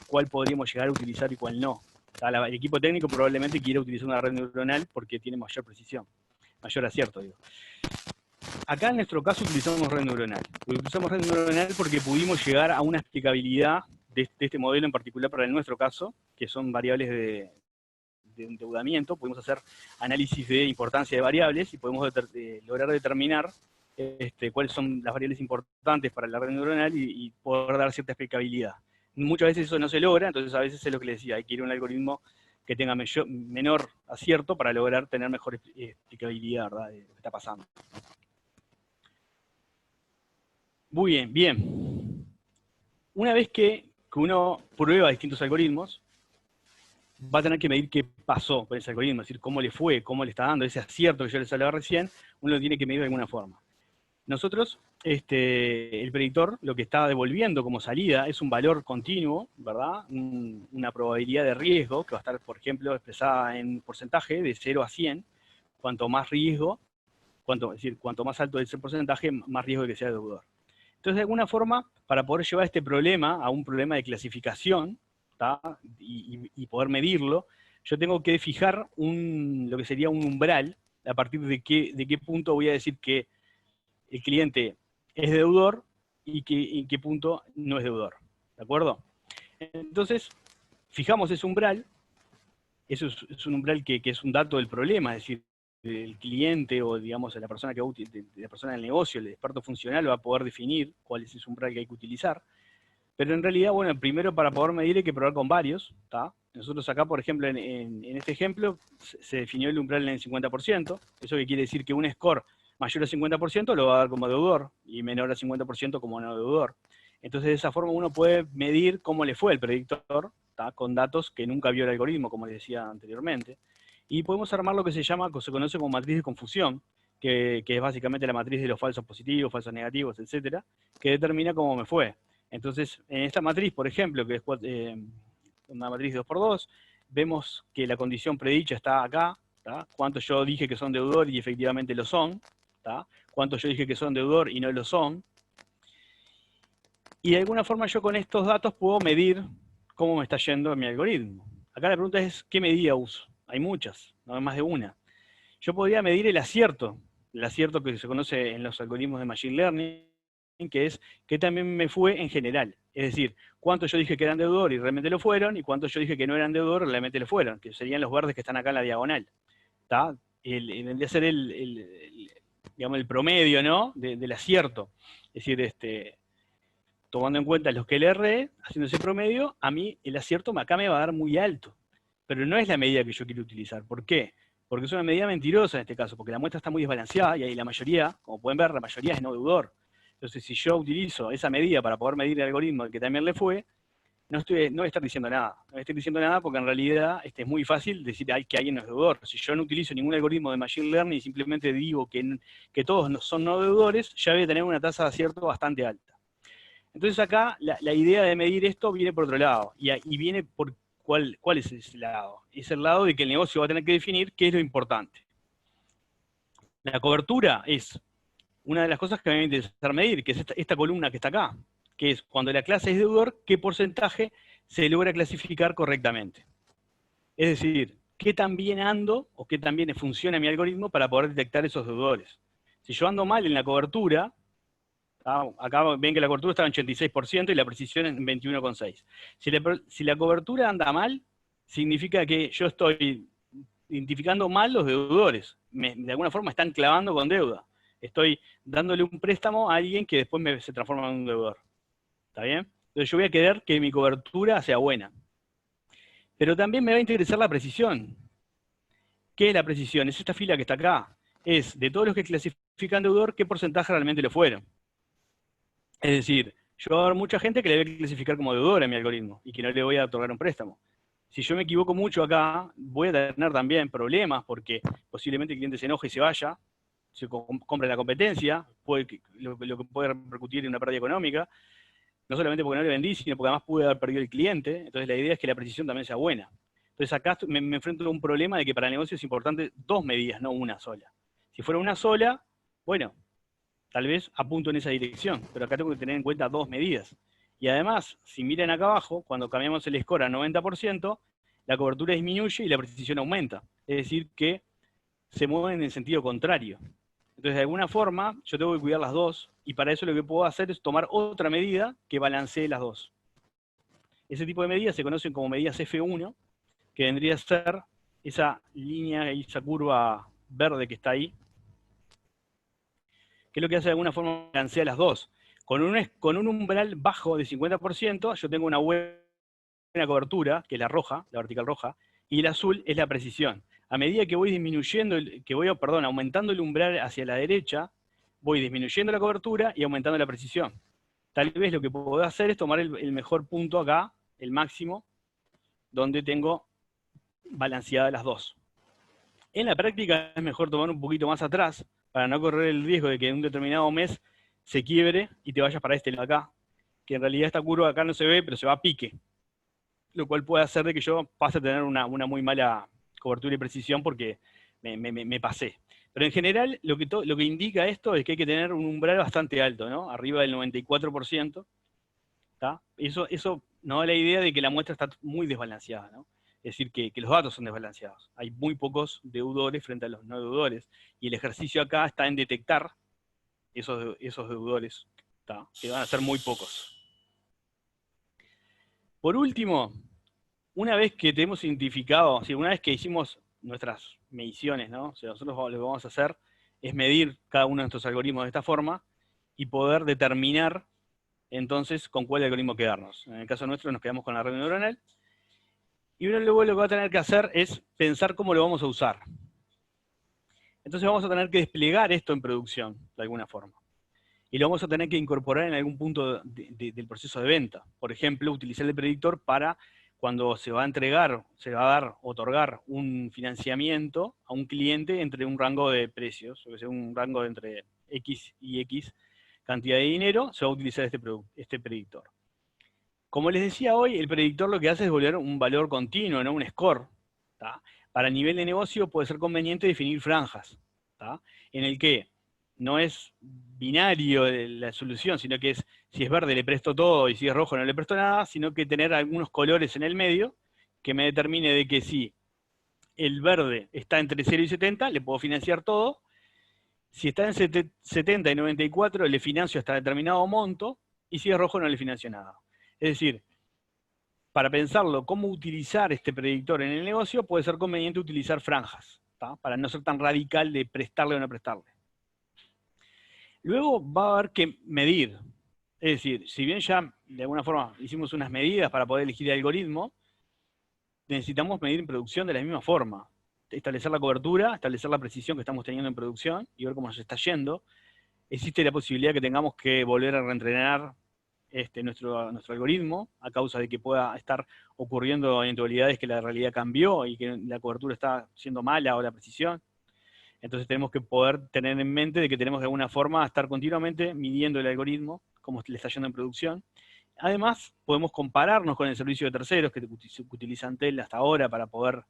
cuál podríamos llegar a utilizar y cuál no. El equipo técnico probablemente quiera utilizar una red neuronal porque tiene mayor precisión, mayor acierto, digo. Acá en nuestro caso utilizamos red neuronal. Utilizamos red neuronal porque pudimos llegar a una explicabilidad de este modelo en particular para nuestro caso, que son variables de endeudamiento. Podemos hacer análisis de importancia de variables y podemos lograr determinar cuáles son las variables importantes para la red neuronal y poder dar cierta explicabilidad. Muchas veces eso no se logra, entonces a veces es lo que les decía, hay que ir a un algoritmo que tenga menor acierto para lograr tener mejor explicabilidad, ¿verdad?, de lo que está pasando. Muy bien. Una vez que uno prueba distintos algoritmos, va a tener que medir qué pasó con ese algoritmo, es decir, cómo le fue, cómo le está dando ese acierto que yo les hablaba recién, uno lo tiene que medir de alguna forma. Nosotros, el predictor, lo que está devolviendo como salida es un valor continuo, ¿verdad? Una probabilidad de riesgo, que va a estar, por ejemplo, expresada en porcentaje de 0 a 100. Cuanto más riesgo, es decir, cuanto más alto es el porcentaje, más riesgo de que sea deudor. Entonces, de alguna forma, para poder llevar este problema a un problema de clasificación, y poder medirlo, yo tengo que fijar lo que sería un umbral, a partir de qué punto voy a decir que el cliente es deudor y en qué punto no es deudor. ¿De acuerdo? Entonces, fijamos ese umbral. Eso es un umbral que es un dato del problema, es decir, el cliente o, digamos, la persona la persona del negocio, el experto funcional, va a poder definir cuál es ese umbral que hay que utilizar. Pero en realidad, bueno, primero para poder medir hay que probar con varios, ¿tá? Nosotros acá, por ejemplo, en este ejemplo, se definió el umbral en el 50%. Eso que quiere decir que un score mayor al 50% lo va a dar como deudor, y menor al 50% como no deudor. Entonces, de esa forma uno puede medir cómo le fue el predictor, ¿tá?, con datos que nunca vio el algoritmo, como les decía anteriormente. Y podemos armar lo que se conoce como matriz de confusión, que es básicamente la matriz de los falsos positivos, falsos negativos, etcétera, que determina cómo me fue. Entonces, en esta matriz, por ejemplo, que es una matriz 2×2, vemos que la condición predicha está acá, ¿tá? Cuánto yo dije que son deudor y efectivamente lo son, ¿tá? Cuánto yo dije que son deudor y no lo son. Y de alguna forma yo con estos datos puedo medir cómo me está yendo mi algoritmo. Acá la pregunta es, ¿qué medida uso? Hay muchas, no hay más de una. Yo podría medir el acierto que se conoce en los algoritmos de Machine Learning, que es que también me fue en general. Es decir, cuánto yo dije que eran deudor y realmente lo fueron, y cuánto yo dije que no eran deudor y realmente lo fueron, que serían los verdes que están acá en la diagonal. ¿Tá? Vendría a ser digamos, el promedio, ¿no?, del acierto. Es decir, tomando en cuenta los que le erré, haciendo ese promedio, a mí el acierto acá me va a dar muy alto. Pero no es la medida que yo quiero utilizar. ¿Por qué? Porque es una medida mentirosa en este caso, porque la muestra está muy desbalanceada y ahí la mayoría, como pueden ver, la mayoría es no deudor. Entonces, si yo utilizo esa medida para poder medir el algoritmo al que también le fue, no voy a estar diciendo nada. No voy a estar diciendo nada porque en realidad es muy fácil decir que alguien no es deudor. Si yo no utilizo ningún algoritmo de Machine Learning y simplemente digo que todos son no deudores, ya voy a tener una tasa de acierto bastante alta. Entonces acá la idea de medir esto viene por otro lado. Y viene por ¿cuál es ese lado? Es el lado de que el negocio va a tener que definir qué es lo importante. La cobertura es una de las cosas que me va a interesar medir, que es esta columna que está acá, que es cuando la clase es deudor, qué porcentaje se logra clasificar correctamente. Es decir, qué tan bien ando o qué tan bien funciona mi algoritmo para poder detectar esos deudores. Si yo ando mal en la cobertura, acá ven que la cobertura está en 86% y la precisión en 21,6. Si la cobertura anda mal, significa que yo estoy identificando mal los deudores. De alguna forma están clavando con deuda. Estoy dándole un préstamo a alguien que después se transforma en un deudor. ¿Está bien? Entonces yo voy a querer que mi cobertura sea buena. Pero también me va a interesar la precisión. ¿Qué es la precisión? Es esta fila que está acá. Es de todos los que clasifican deudor, ¿qué porcentaje realmente le fueron? Es decir, yo voy a haber mucha gente que le voy a clasificar como deudor en mi algoritmo y que no le voy a otorgar un préstamo. Si yo me equivoco mucho acá, voy a tener también problemas porque posiblemente el cliente se enoje y se vaya, se compre la competencia, lo que puede repercutir en una pérdida económica, no solamente porque no le vendí, sino porque además pude haber perdido el cliente. Entonces la idea es que la precisión también sea buena. Entonces acá me enfrento a un problema de que para el negocio es importante 2 medidas, no una sola. Si fuera una sola, bueno, tal vez apunto en esa dirección, pero acá tengo que tener en cuenta 2 medidas. Y además, si miran acá abajo, cuando cambiamos el score a 90%, la cobertura disminuye y la precisión aumenta. Es decir, que se mueven en el sentido contrario. Entonces, de alguna forma, yo tengo que cuidar las dos, y para eso lo que puedo hacer es tomar otra medida que balancee las dos. Ese tipo de medidas se conocen como medidas F1, que vendría a ser esa línea y esa curva verde que está ahí, que es lo que hace de alguna forma balancea las dos. Con un umbral bajo de 50%, yo tengo una buena cobertura, que es la roja, la vertical roja, y el azul es la precisión. A medida que voy disminuyendo, aumentando el umbral hacia la derecha, voy disminuyendo la cobertura y aumentando la precisión. Tal vez lo que puedo hacer es tomar el mejor punto acá, el máximo, donde tengo balanceadas las dos. En la práctica es mejor tomar un poquito más atrás, para no correr el riesgo de que en un determinado mes se quiebre y te vayas para este lado acá, que en realidad esta curva acá no se ve, pero se va a pique, lo cual puede hacer de que yo pase a tener una muy mala cobertura y precisión porque me pasé. Pero en general, lo que indica esto es que hay que tener un umbral bastante alto, ¿no? Arriba del 94%. ¿Tá? Eso nos da la idea de que la muestra está muy desbalanceada, ¿no? Es decir, que los datos son desbalanceados. Hay muy pocos deudores frente a los no deudores. Y el ejercicio acá está en detectar esos deudores, ¿tá? Que van a ser muy pocos. Por último, una vez que tenemos identificado, o sea, una vez que hicimos nuestras mediciones, ¿no? O sea, nosotros lo que vamos a hacer es medir cada uno de nuestros algoritmos de esta forma y poder determinar entonces con cuál algoritmo quedarnos. En el caso nuestro nos quedamos con la red neuronal. Y uno luego lo que va a tener que hacer es pensar cómo lo vamos a usar. Entonces vamos a tener que desplegar esto en producción, de alguna forma. Y lo vamos a tener que incorporar en algún punto del proceso de venta. Por ejemplo, utilizar el predictor para cuando se va a entregar, se va a otorgar un financiamiento a un cliente entre un rango de precios, o que sea un rango de entre X y X cantidad de dinero, se va a utilizar este predictor. Como les decía hoy, el predictor lo que hace es volver un valor continuo, ¿no? Un score. ¿Tá? Para el nivel de negocio puede ser conveniente definir franjas, ¿tá? En el que no es binario la solución, sino que es, si es verde le presto todo y si es rojo no le presto nada, sino que tener algunos colores en el medio que me determine de que si el verde está entre 0 y 70, le puedo financiar todo. Si está en 70 y 94, le financio hasta determinado monto, y si es rojo no le financio nada. Es decir, para pensarlo, cómo utilizar este predictor en el negocio, puede ser conveniente utilizar franjas, ¿tá? Para no ser tan radical de prestarle o no prestarle. Luego va a haber que medir. Es decir, si bien ya de alguna forma hicimos unas medidas para poder elegir el algoritmo, necesitamos medir en producción de la misma forma. Establecer la cobertura, establecer la precisión que estamos teniendo en producción y ver cómo nos está yendo. Existe la posibilidad que tengamos que volver a reentrenar nuestro algoritmo a causa de que pueda estar ocurriendo eventualidades que la realidad cambió y que la cobertura está siendo mala o la precisión. Entonces tenemos que poder tener en mente de que tenemos de alguna forma estar continuamente midiendo el algoritmo, cómo le está yendo en producción. Además, podemos compararnos con el servicio de terceros que utiliza Antel hasta ahora para poder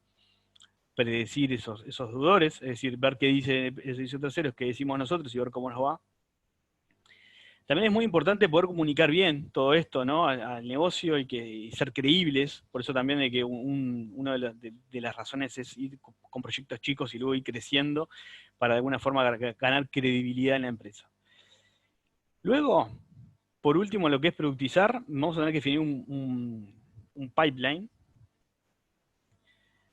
predecir esos deudores, es decir, ver qué dice el servicio de terceros, qué decimos nosotros y ver cómo nos va. También es muy importante poder comunicar bien todo esto, ¿no? Al negocio y ser creíbles. Por eso también de que una de las razones es ir con proyectos chicos y luego ir creciendo para de alguna forma ganar credibilidad en la empresa. Luego, por último, lo que es productizar, vamos a tener que definir un pipeline.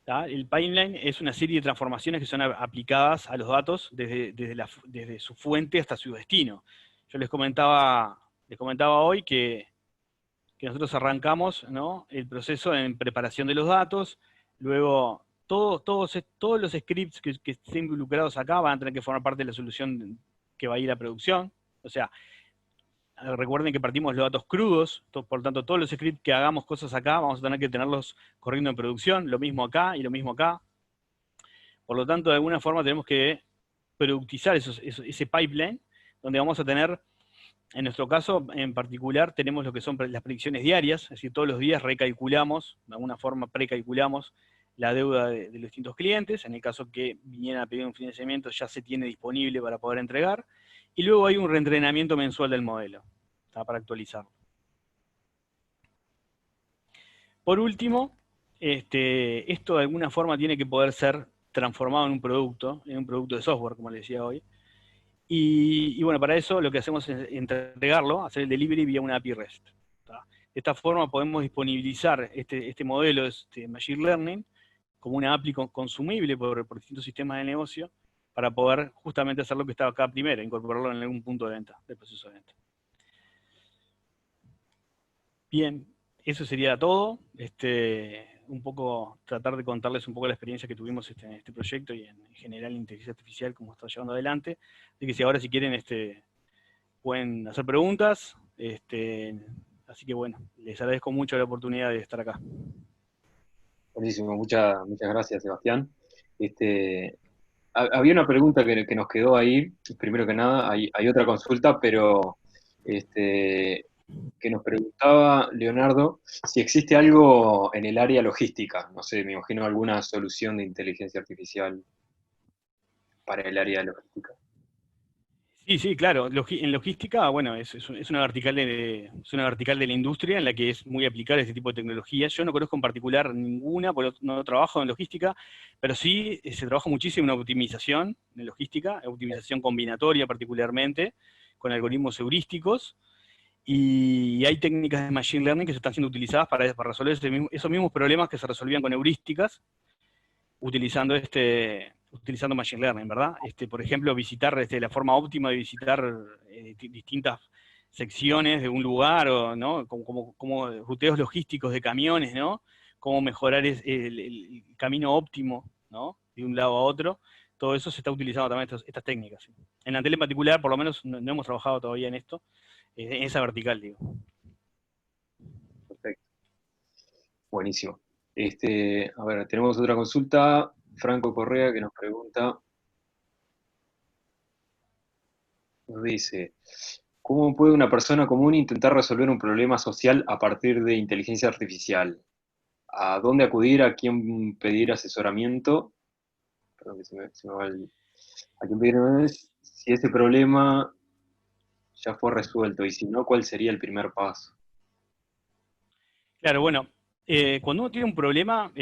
¿Tá? El pipeline es una serie de transformaciones que son aplicadas a los datos desde su fuente hasta su destino. Yo les comentaba hoy que nosotros arrancamos, ¿no?, el proceso en preparación de los datos, luego todos los scripts que estén involucrados acá van a tener que formar parte de la solución que va a ir a producción. O sea, recuerden que partimos los datos crudos, por lo tanto todos los scripts que hagamos cosas acá vamos a tener que tenerlos corriendo en producción, lo mismo acá y lo mismo acá. Por lo tanto, de alguna forma tenemos que productizar ese pipeline, donde vamos a tener, en nuestro caso en particular, tenemos lo que son las predicciones diarias, es decir, todos los días recalculamos, de alguna forma precalculamos la deuda de los distintos clientes. En el caso que vinieran a pedir un financiamiento, ya se tiene disponible para poder entregar. Y luego hay un reentrenamiento mensual del modelo, ¿tá?, para actualizarlo. Por último, esto de alguna forma tiene que poder ser transformado en un producto de software, como les decía hoy. Y bueno, para eso lo que hacemos es entregarlo, hacer el delivery vía una API REST. ¿Tá? De esta forma podemos disponibilizar este modelo de Machine Learning como una API consumible por distintos sistemas de negocio, para poder justamente hacer lo que estaba acá primero, incorporarlo en algún punto de venta, del proceso de venta. Bien, eso sería todo. Un poco tratar de contarles un poco la experiencia que tuvimos en este proyecto y en general en inteligencia artificial, cómo está llevando adelante. Así que si ahora si quieren pueden hacer preguntas. Así que bueno, les agradezco mucho la oportunidad de estar acá. Buenísimo, muchas gracias, Sebastián. Había una pregunta que nos quedó ahí. Primero que nada, hay otra consulta, pero que nos preguntaba Leonardo si existe algo en el área logística. No sé, me imagino alguna solución de inteligencia artificial para el área logística. Sí, claro. En logística, bueno, es una vertical es una vertical de la industria en la que es muy aplicable este tipo de tecnologías. Yo no conozco en particular ninguna, porque no trabajo en logística, pero sí se trabaja muchísimo en optimización de logística, optimización combinatoria particularmente, con algoritmos heurísticos, y hay técnicas de Machine Learning que se están siendo utilizadas para resolver esos mismos problemas que se resolvían con heurísticas, utilizando Machine Learning, ¿verdad? Por ejemplo, visitar la forma óptima de visitar distintas secciones de un lugar, o, ¿no?, como ruteos logísticos de camiones, ¿no? Cómo mejorar el camino óptimo, ¿no?, de un lado a otro. Todo eso se está utilizando también estas técnicas. ¿Sí? En Antel en particular, por lo menos, no hemos trabajado todavía en esto, en esa vertical, digo. Perfecto. Buenísimo. A ver, tenemos otra consulta. Franco Correa que nos pregunta, nos dice, ¿cómo puede una persona común intentar resolver un problema social a partir de inteligencia artificial? ¿A dónde acudir? ¿A quién pedir asesoramiento? Perdón que se me va ¿a quién pedir una vez? Si ese problema ya fue resuelto y si no, ¿cuál sería el primer paso? Claro, bueno, cuando uno tiene un problema,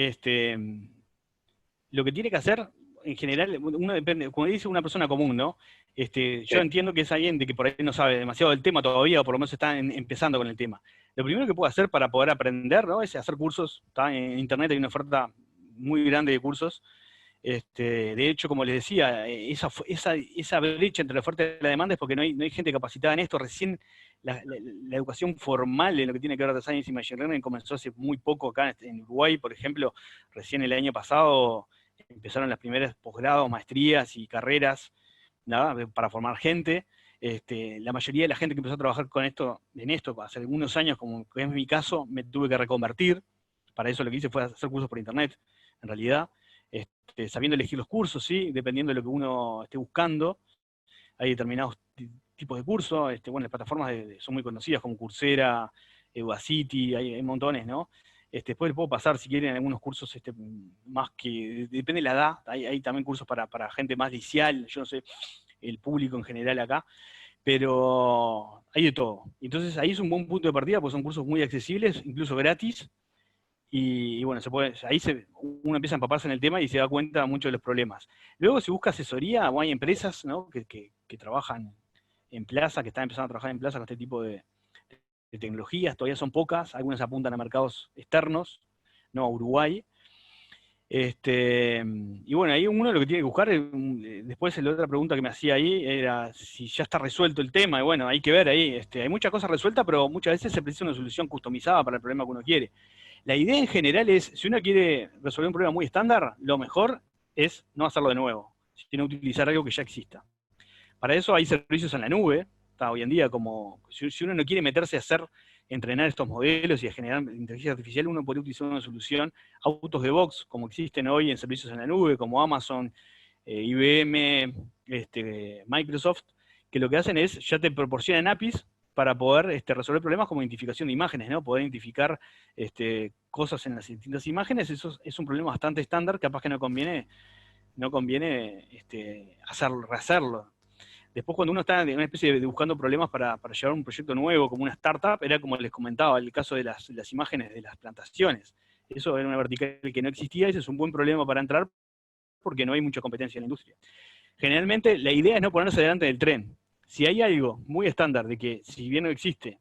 lo que tiene que hacer, en general, uno depende, como dice una persona común, ¿no? Yo entiendo que es alguien de que por ahí no sabe demasiado del tema todavía, o por lo menos está empezando con el tema. Lo primero que puede hacer para poder aprender, ¿no?, es hacer cursos. En internet hay una oferta muy grande de cursos. De hecho, como les decía, esa brecha entre la oferta y la demanda es porque no hay gente capacitada en esto. Recién la educación formal en lo que tiene que ver de Science y Machine Learning comenzó hace muy poco acá en Uruguay, por ejemplo. Recién el año pasado empezaron las primeras posgrados, maestrías y carreras, ¿nada?, para formar gente. La mayoría de la gente que empezó a trabajar en esto hace algunos años, como es mi caso, me tuve que reconvertir. Para eso lo que hice fue hacer cursos por internet, en realidad. Sabiendo elegir los cursos, ¿sí?, dependiendo de lo que uno esté buscando. Hay determinados tipos de cursos, las plataformas son muy conocidas como Coursera, Udacity, hay montones, ¿no? Después les puedo pasar, si quieren, algunos cursos más que, depende de la edad, hay también cursos para gente más inicial, yo no sé, el público en general acá, pero hay de todo. Entonces ahí es un buen punto de partida, porque son cursos muy accesibles, incluso gratis, y bueno, uno empieza a empaparse en el tema y se da cuenta mucho de los problemas. Luego se busca asesoría, o hay empresas, ¿no?, que trabajan en Plaza, que están empezando a trabajar en Plaza con este tipo de tecnologías, todavía son pocas, algunas apuntan a mercados externos, no a Uruguay. Y bueno, ahí uno lo que tiene que buscar, después la otra pregunta que me hacía ahí era si ya está resuelto el tema, y bueno, hay que ver ahí, hay muchas cosas resueltas, pero muchas veces se precisa una solución customizada para el problema que uno quiere. La idea en general es, si uno quiere resolver un problema muy estándar, lo mejor es no hacerlo de nuevo, sino utilizar algo que ya exista. Para eso hay servicios en la nube, está hoy en día, como si uno no quiere meterse a entrenar estos modelos y a generar inteligencia artificial, uno puede utilizar una solución out of the box, como existen hoy en servicios en la nube, como Amazon, IBM, Microsoft, que lo que hacen es, ya te proporcionan APIs para poder resolver problemas como identificación de imágenes, ¿no? Poder identificar cosas en las distintas imágenes, eso es un problema bastante estándar, capaz que no conviene rehacerlo. Después, cuando uno está en una especie de buscando problemas para llevar un proyecto nuevo, como una startup, era como les comentaba, el caso de las imágenes de las plantaciones. Eso era una vertical que no existía, ese es un buen problema para entrar, porque no hay mucha competencia en la industria. Generalmente, la idea es no ponerse delante del tren. Si hay algo muy estándar de que, si bien no existe,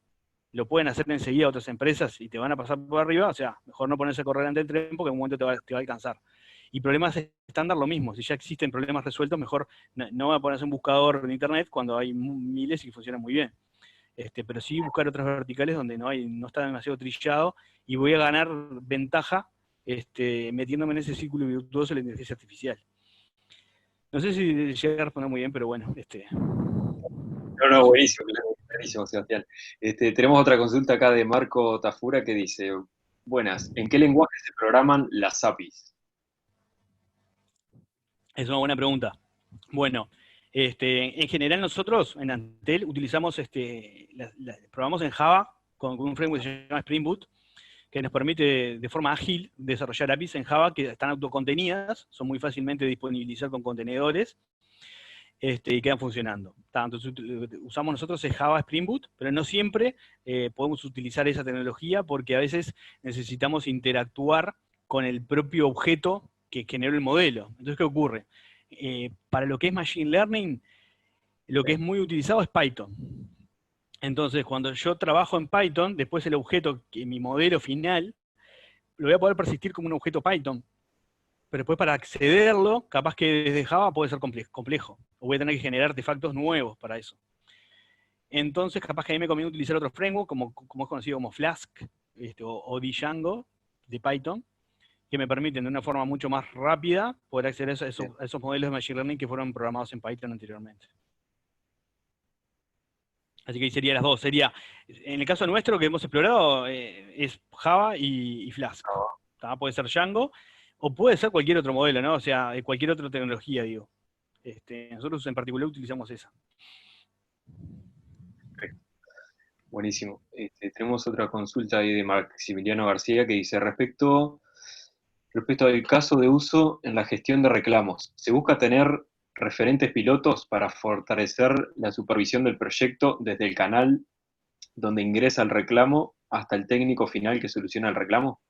lo pueden hacer enseguida otras empresas y te van a pasar por arriba, o sea, mejor no ponerse a correr delante del tren porque en un momento te va a alcanzar. Y problemas estándar lo mismo, si ya existen problemas resueltos, mejor no va a ponerse un buscador en internet cuando hay miles y funcionan muy bien. Pero sí buscar otras verticales donde no está demasiado trillado y voy a ganar ventaja metiéndome en ese círculo virtuoso de la inteligencia artificial. No sé si llegué a responder muy bien, pero bueno. No, buenísimo, clarísimo, Sebastián. Tenemos otra consulta acá de Marco Tafura que dice, buenas, ¿en qué lenguaje se programan las APIs? Es una buena pregunta. Bueno, en general nosotros en Antel utilizamos, programamos en Java con un framework que se llama Spring Boot, que nos permite de forma ágil desarrollar APIs en Java que están autocontenidas, son muy fácilmente disponibilizadas con contenedores, y quedan funcionando. Entonces usamos nosotros el Java Spring Boot, pero no siempre podemos utilizar esa tecnología porque a veces necesitamos interactuar con el propio objeto que generó el modelo. Entonces, ¿qué ocurre? Para lo que es Machine Learning, lo que es muy utilizado es Python. Entonces, cuando yo trabajo en Python, después el objeto, mi modelo final, lo voy a poder persistir como un objeto Python. Pero después para accederlo, capaz que desde Java puede ser complejo. O voy a tener que generar artefactos nuevos para eso. Entonces, capaz que a mí me conviene utilizar otro framework, como es conocido como Flask, o Django, de Python, que me permiten de una forma mucho más rápida poder acceder a esos modelos de Machine Learning que fueron programados en Python anteriormente. Así que ahí serían las dos. Sería, en el caso nuestro que hemos explorado, es Java y Flask. Puede ser Django, o puede ser cualquier otro modelo, ¿no? O sea, cualquier otra tecnología, digo. Nosotros en particular utilizamos esa. Buenísimo. Tenemos otra consulta ahí de Maximiliano García que dice, respecto al caso de uso en la gestión de reclamos, ¿se busca tener referentes pilotos para fortalecer la supervisión del proyecto desde el canal donde ingresa el reclamo hasta el técnico final que soluciona el reclamo?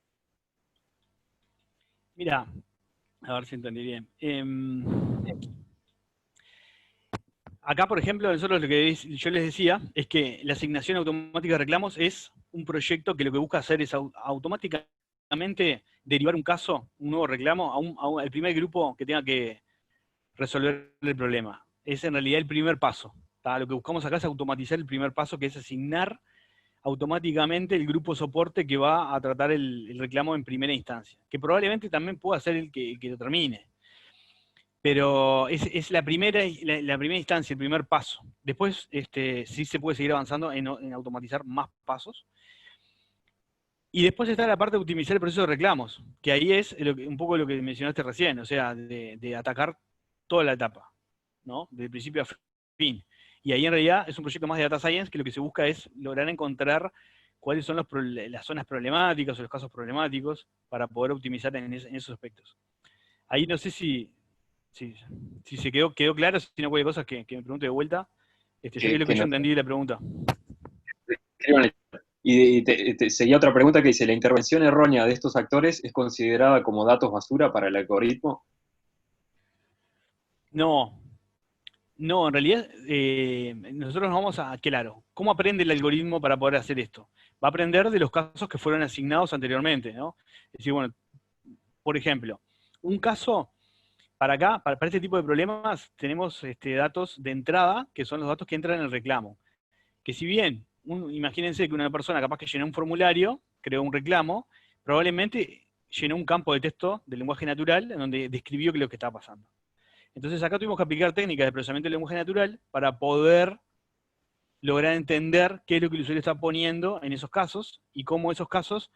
Mira, a ver si entendí bien. Acá, por ejemplo, nosotros lo que yo les decía es que la asignación automática de reclamos es un proyecto que lo que busca hacer es automáticamente derivar un caso, un nuevo reclamo, al primer grupo que tenga que resolver el problema. Es en realidad el primer paso. Lo que buscamos acá es automatizar el primer paso, que es asignar automáticamente el grupo soporte que va a tratar el reclamo en primera instancia, que probablemente también pueda ser el que lo termine. Pero es la primera instancia, el primer paso. Después sí se puede seguir avanzando en automatizar más pasos. Y después está la parte de optimizar el proceso de reclamos, que ahí es un poco lo que mencionaste recién, o sea, de atacar toda la etapa, ¿no? De principio a fin. Y ahí en realidad es un proyecto más de data science que lo que se busca es lograr encontrar cuáles son las zonas problemáticas o los casos problemáticos para poder optimizar en esos aspectos. Ahí no sé si se quedó claro, si no cualquier cosa que me pregunte de vuelta, Yo es lo que yo entendí de la pregunta. Y seguía otra pregunta que dice, ¿la intervención errónea de estos actores es considerada como datos basura para el algoritmo? No, en realidad nosotros nos vamos a, claro, ¿cómo aprende el algoritmo para poder hacer esto? Va a aprender de los casos que fueron asignados anteriormente, ¿no? Es decir, bueno, por ejemplo, un caso, para acá, para este tipo de problemas, tenemos datos de entrada, que son los datos que entran en el reclamo. Que si bien, imagínense que una persona capaz que llenó un formulario, creó un reclamo, probablemente llenó un campo de texto de lenguaje natural en donde describió qué es lo que estaba pasando. Entonces acá tuvimos que aplicar técnicas de procesamiento del lenguaje natural para poder lograr entender qué es lo que el usuario está poniendo en esos casos y cómo esos casos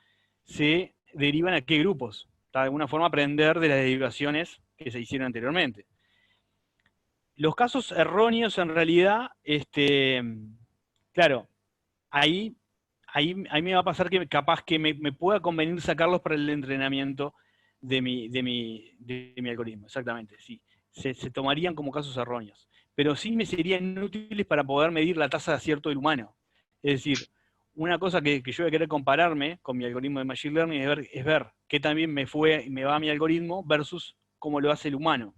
se derivan a qué grupos. De alguna forma aprender de las derivaciones que se hicieron anteriormente. Los casos erróneos en realidad, claro, ahí me va a pasar que capaz que me pueda convenir sacarlos para el entrenamiento de mi algoritmo, exactamente, sí. Se tomarían como casos erróneos. Pero sí me serían útiles para poder medir la tasa de acierto del humano. Es decir, una cosa que yo voy a querer compararme con mi algoritmo de Machine Learning es ver qué también me va a mi algoritmo versus cómo lo hace el humano.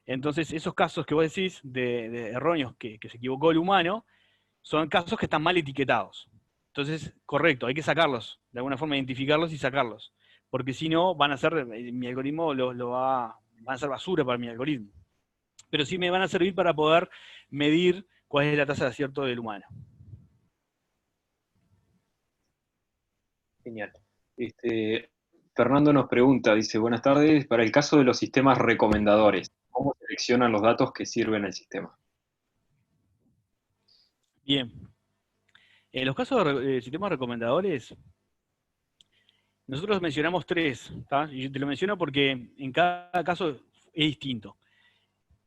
Entonces, esos casos que vos decís de erróneos que se equivocó el humano, son casos que están mal etiquetados. Entonces, correcto, hay que sacarlos, de alguna forma identificarlos y sacarlos. Porque si no, van a ser, mi algoritmo van a ser basura para mi algoritmo. Pero sí me van a servir para poder medir cuál es la tasa de acierto del humano. Genial. Fernando nos pregunta, dice, buenas tardes, para el caso de los sistemas recomendadores, ¿cómo seleccionan los datos que sirven al sistema? Bien. En los casos de sistemas recomendadores, nosotros mencionamos 3, ¿tá? Y yo te lo menciono porque en cada caso es distinto.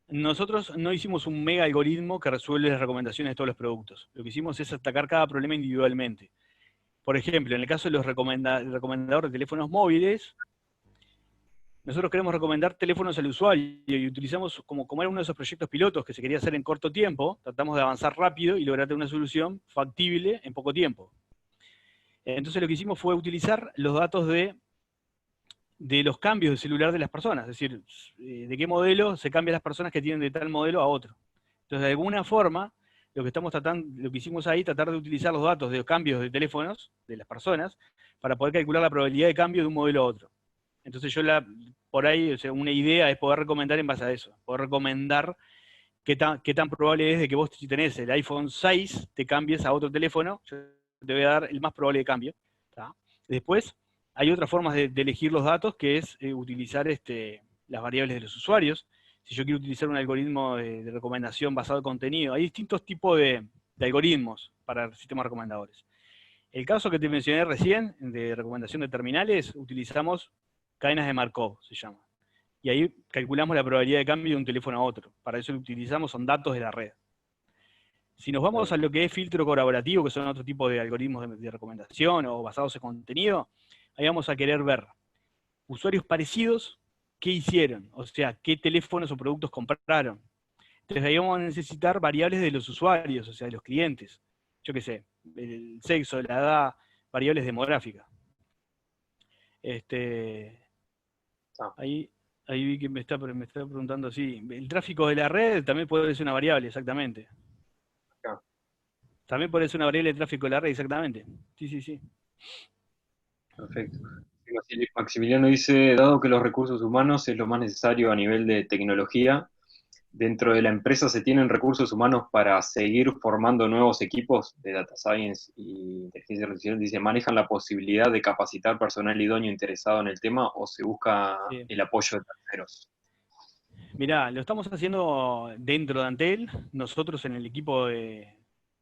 Nosotros no hicimos un mega algoritmo que resuelve las recomendaciones de todos los productos. Lo que hicimos es atacar cada problema individualmente. Por ejemplo, en el caso de los recomendadores de teléfonos móviles, nosotros queremos recomendar teléfonos al usuario y utilizamos, como era uno de esos proyectos pilotos que se quería hacer en corto tiempo, tratamos de avanzar rápido y lograr una solución factible en poco tiempo. Entonces lo que hicimos fue utilizar los datos de los cambios de celular de las personas, es decir, de qué modelo se cambian las personas que tienen de tal modelo a otro. Entonces, de alguna forma, lo que hicimos ahí, tratar de utilizar los datos de los cambios de teléfonos de las personas para poder calcular la probabilidad de cambio de un modelo a otro. Entonces por ahí, o sea, una idea es poder recomendar en base a eso, poder recomendar qué tan probable es de que vos, si tenés el iPhone 6, te cambies a otro teléfono, yo te voy a dar el más probable de cambio. ¿Tá? Después, hay otras formas de elegir los datos, que es utilizar las variables de los usuarios. Si yo quiero utilizar un algoritmo de recomendación basado en contenido, hay distintos tipos de algoritmos para sistemas recomendadores. El caso que te mencioné recién, de recomendación de terminales, utilizamos cadenas de Markov, se llama. Y ahí calculamos la probabilidad de cambio de un teléfono a otro. Para eso lo utilizamos, son datos de la red. Si nos vamos a lo que es filtro colaborativo, que son otro tipo de algoritmos de recomendación o basados en contenido, ahí vamos a querer ver usuarios parecidos, qué hicieron, o sea, qué teléfonos o productos compraron. Entonces ahí vamos a necesitar variables de los usuarios, o sea, de los clientes. Yo qué sé, el sexo, la edad, variables demográficas. Ahí vi que me está preguntando así. El tráfico de la red también puede ser una variable, exactamente. También puede ser una variable de tráfico de la red, exactamente. Sí. Perfecto. Maximiliano dice, dado que los recursos humanos es lo más necesario a nivel de tecnología, ¿dentro de la empresa se tienen recursos humanos para seguir formando nuevos equipos de Data Science y Inteligencia Artificial? Dice, ¿manejan la posibilidad de capacitar personal idóneo interesado en el tema o se busca el apoyo de terceros? Mirá, lo estamos haciendo dentro de Antel. Nosotros en el equipo de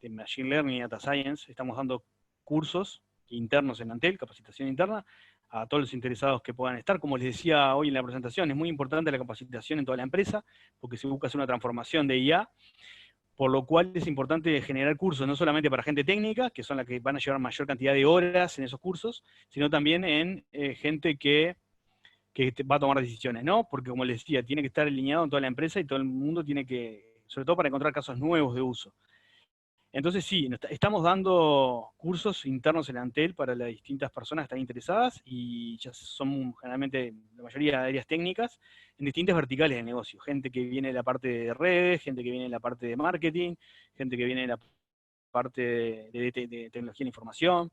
Machine Learning y Data Science estamos dando cursos internos en Antel, capacitación interna, a todos los interesados que puedan estar. Como les decía hoy en la presentación, es muy importante la capacitación en toda la empresa, porque se busca hacer una transformación de IA, por lo cual es importante generar cursos, no solamente para gente técnica, que son las que van a llevar mayor cantidad de horas en esos cursos, sino también en gente que va a tomar decisiones, ¿no? Porque como les decía, tiene que estar alineado en toda la empresa y todo el mundo tiene que, sobre todo para encontrar casos nuevos de uso. Entonces sí, estamos dando cursos internos en Antel para las distintas personas que están interesadas y ya son generalmente la mayoría de áreas técnicas en distintas verticales de negocio. Gente que viene de la parte de redes, gente que viene de la parte de marketing, gente que viene de la parte de tecnología de la información.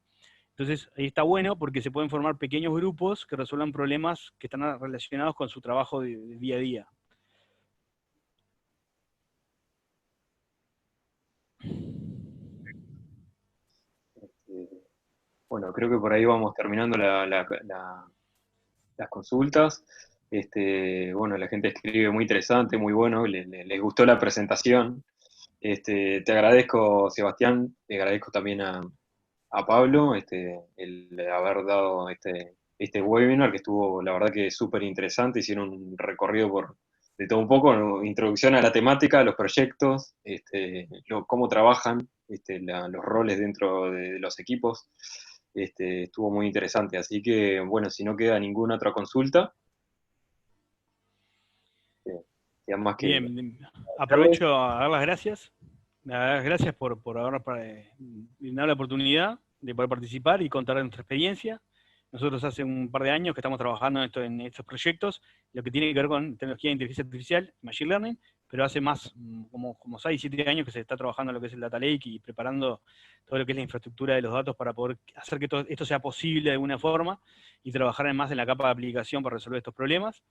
Entonces ahí está bueno porque se pueden formar pequeños grupos que resuelvan problemas que están relacionados con su trabajo de día a día. Bueno, creo que por ahí vamos terminando las consultas. Bueno, la gente escribe muy interesante, muy bueno, les gustó la presentación. Te agradezco, Sebastián, te agradezco también a Pablo el haber dado este webinar que estuvo, la verdad que súper interesante. Hicieron un recorrido de todo un poco, ¿no? Introducción a la temática, a los proyectos, cómo trabajan, los roles dentro de los equipos. Estuvo muy interesante, así que bueno, si no queda ninguna otra consulta, queda más que Bien, aprovecho a dar las gracias. Dar las gracias por habernos brindado la oportunidad de poder participar y contar nuestra experiencia. Nosotros hace un par de años que estamos trabajando en estos proyectos, lo que tiene que ver con tecnología de inteligencia artificial, machine learning, pero hace más, como 6, 7 años que se está trabajando en lo que es el data lake y preparando todo lo que es la infraestructura de los datos para poder hacer que todo esto sea posible de alguna forma y trabajar más en la capa de aplicación para resolver estos problemas.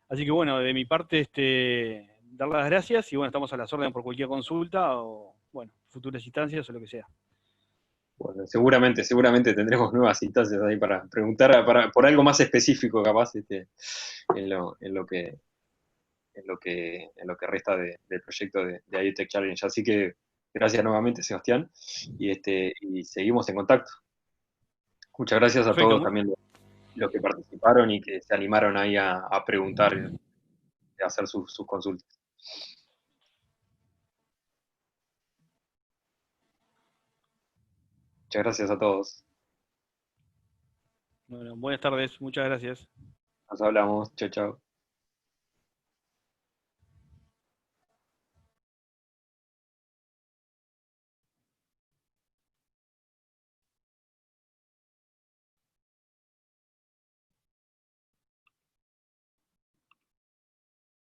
Así que bueno, de mi parte, dar las gracias y bueno, estamos a las órdenes por cualquier consulta o, bueno, futuras instancias o lo que sea. bueno, seguramente tendremos nuevas instancias ahí para preguntar por algo más específico, capaz, en lo que resta del proyecto de IoTech Challenge. Así que gracias nuevamente, Sebastián, y seguimos en contacto. Muchas gracias a Perfecto. todos también los que participaron y que se animaron ahí a preguntar, a hacer sus consultas. Muchas gracias a todos. Bueno, buenas tardes, muchas gracias. Nos hablamos. Chao, chao.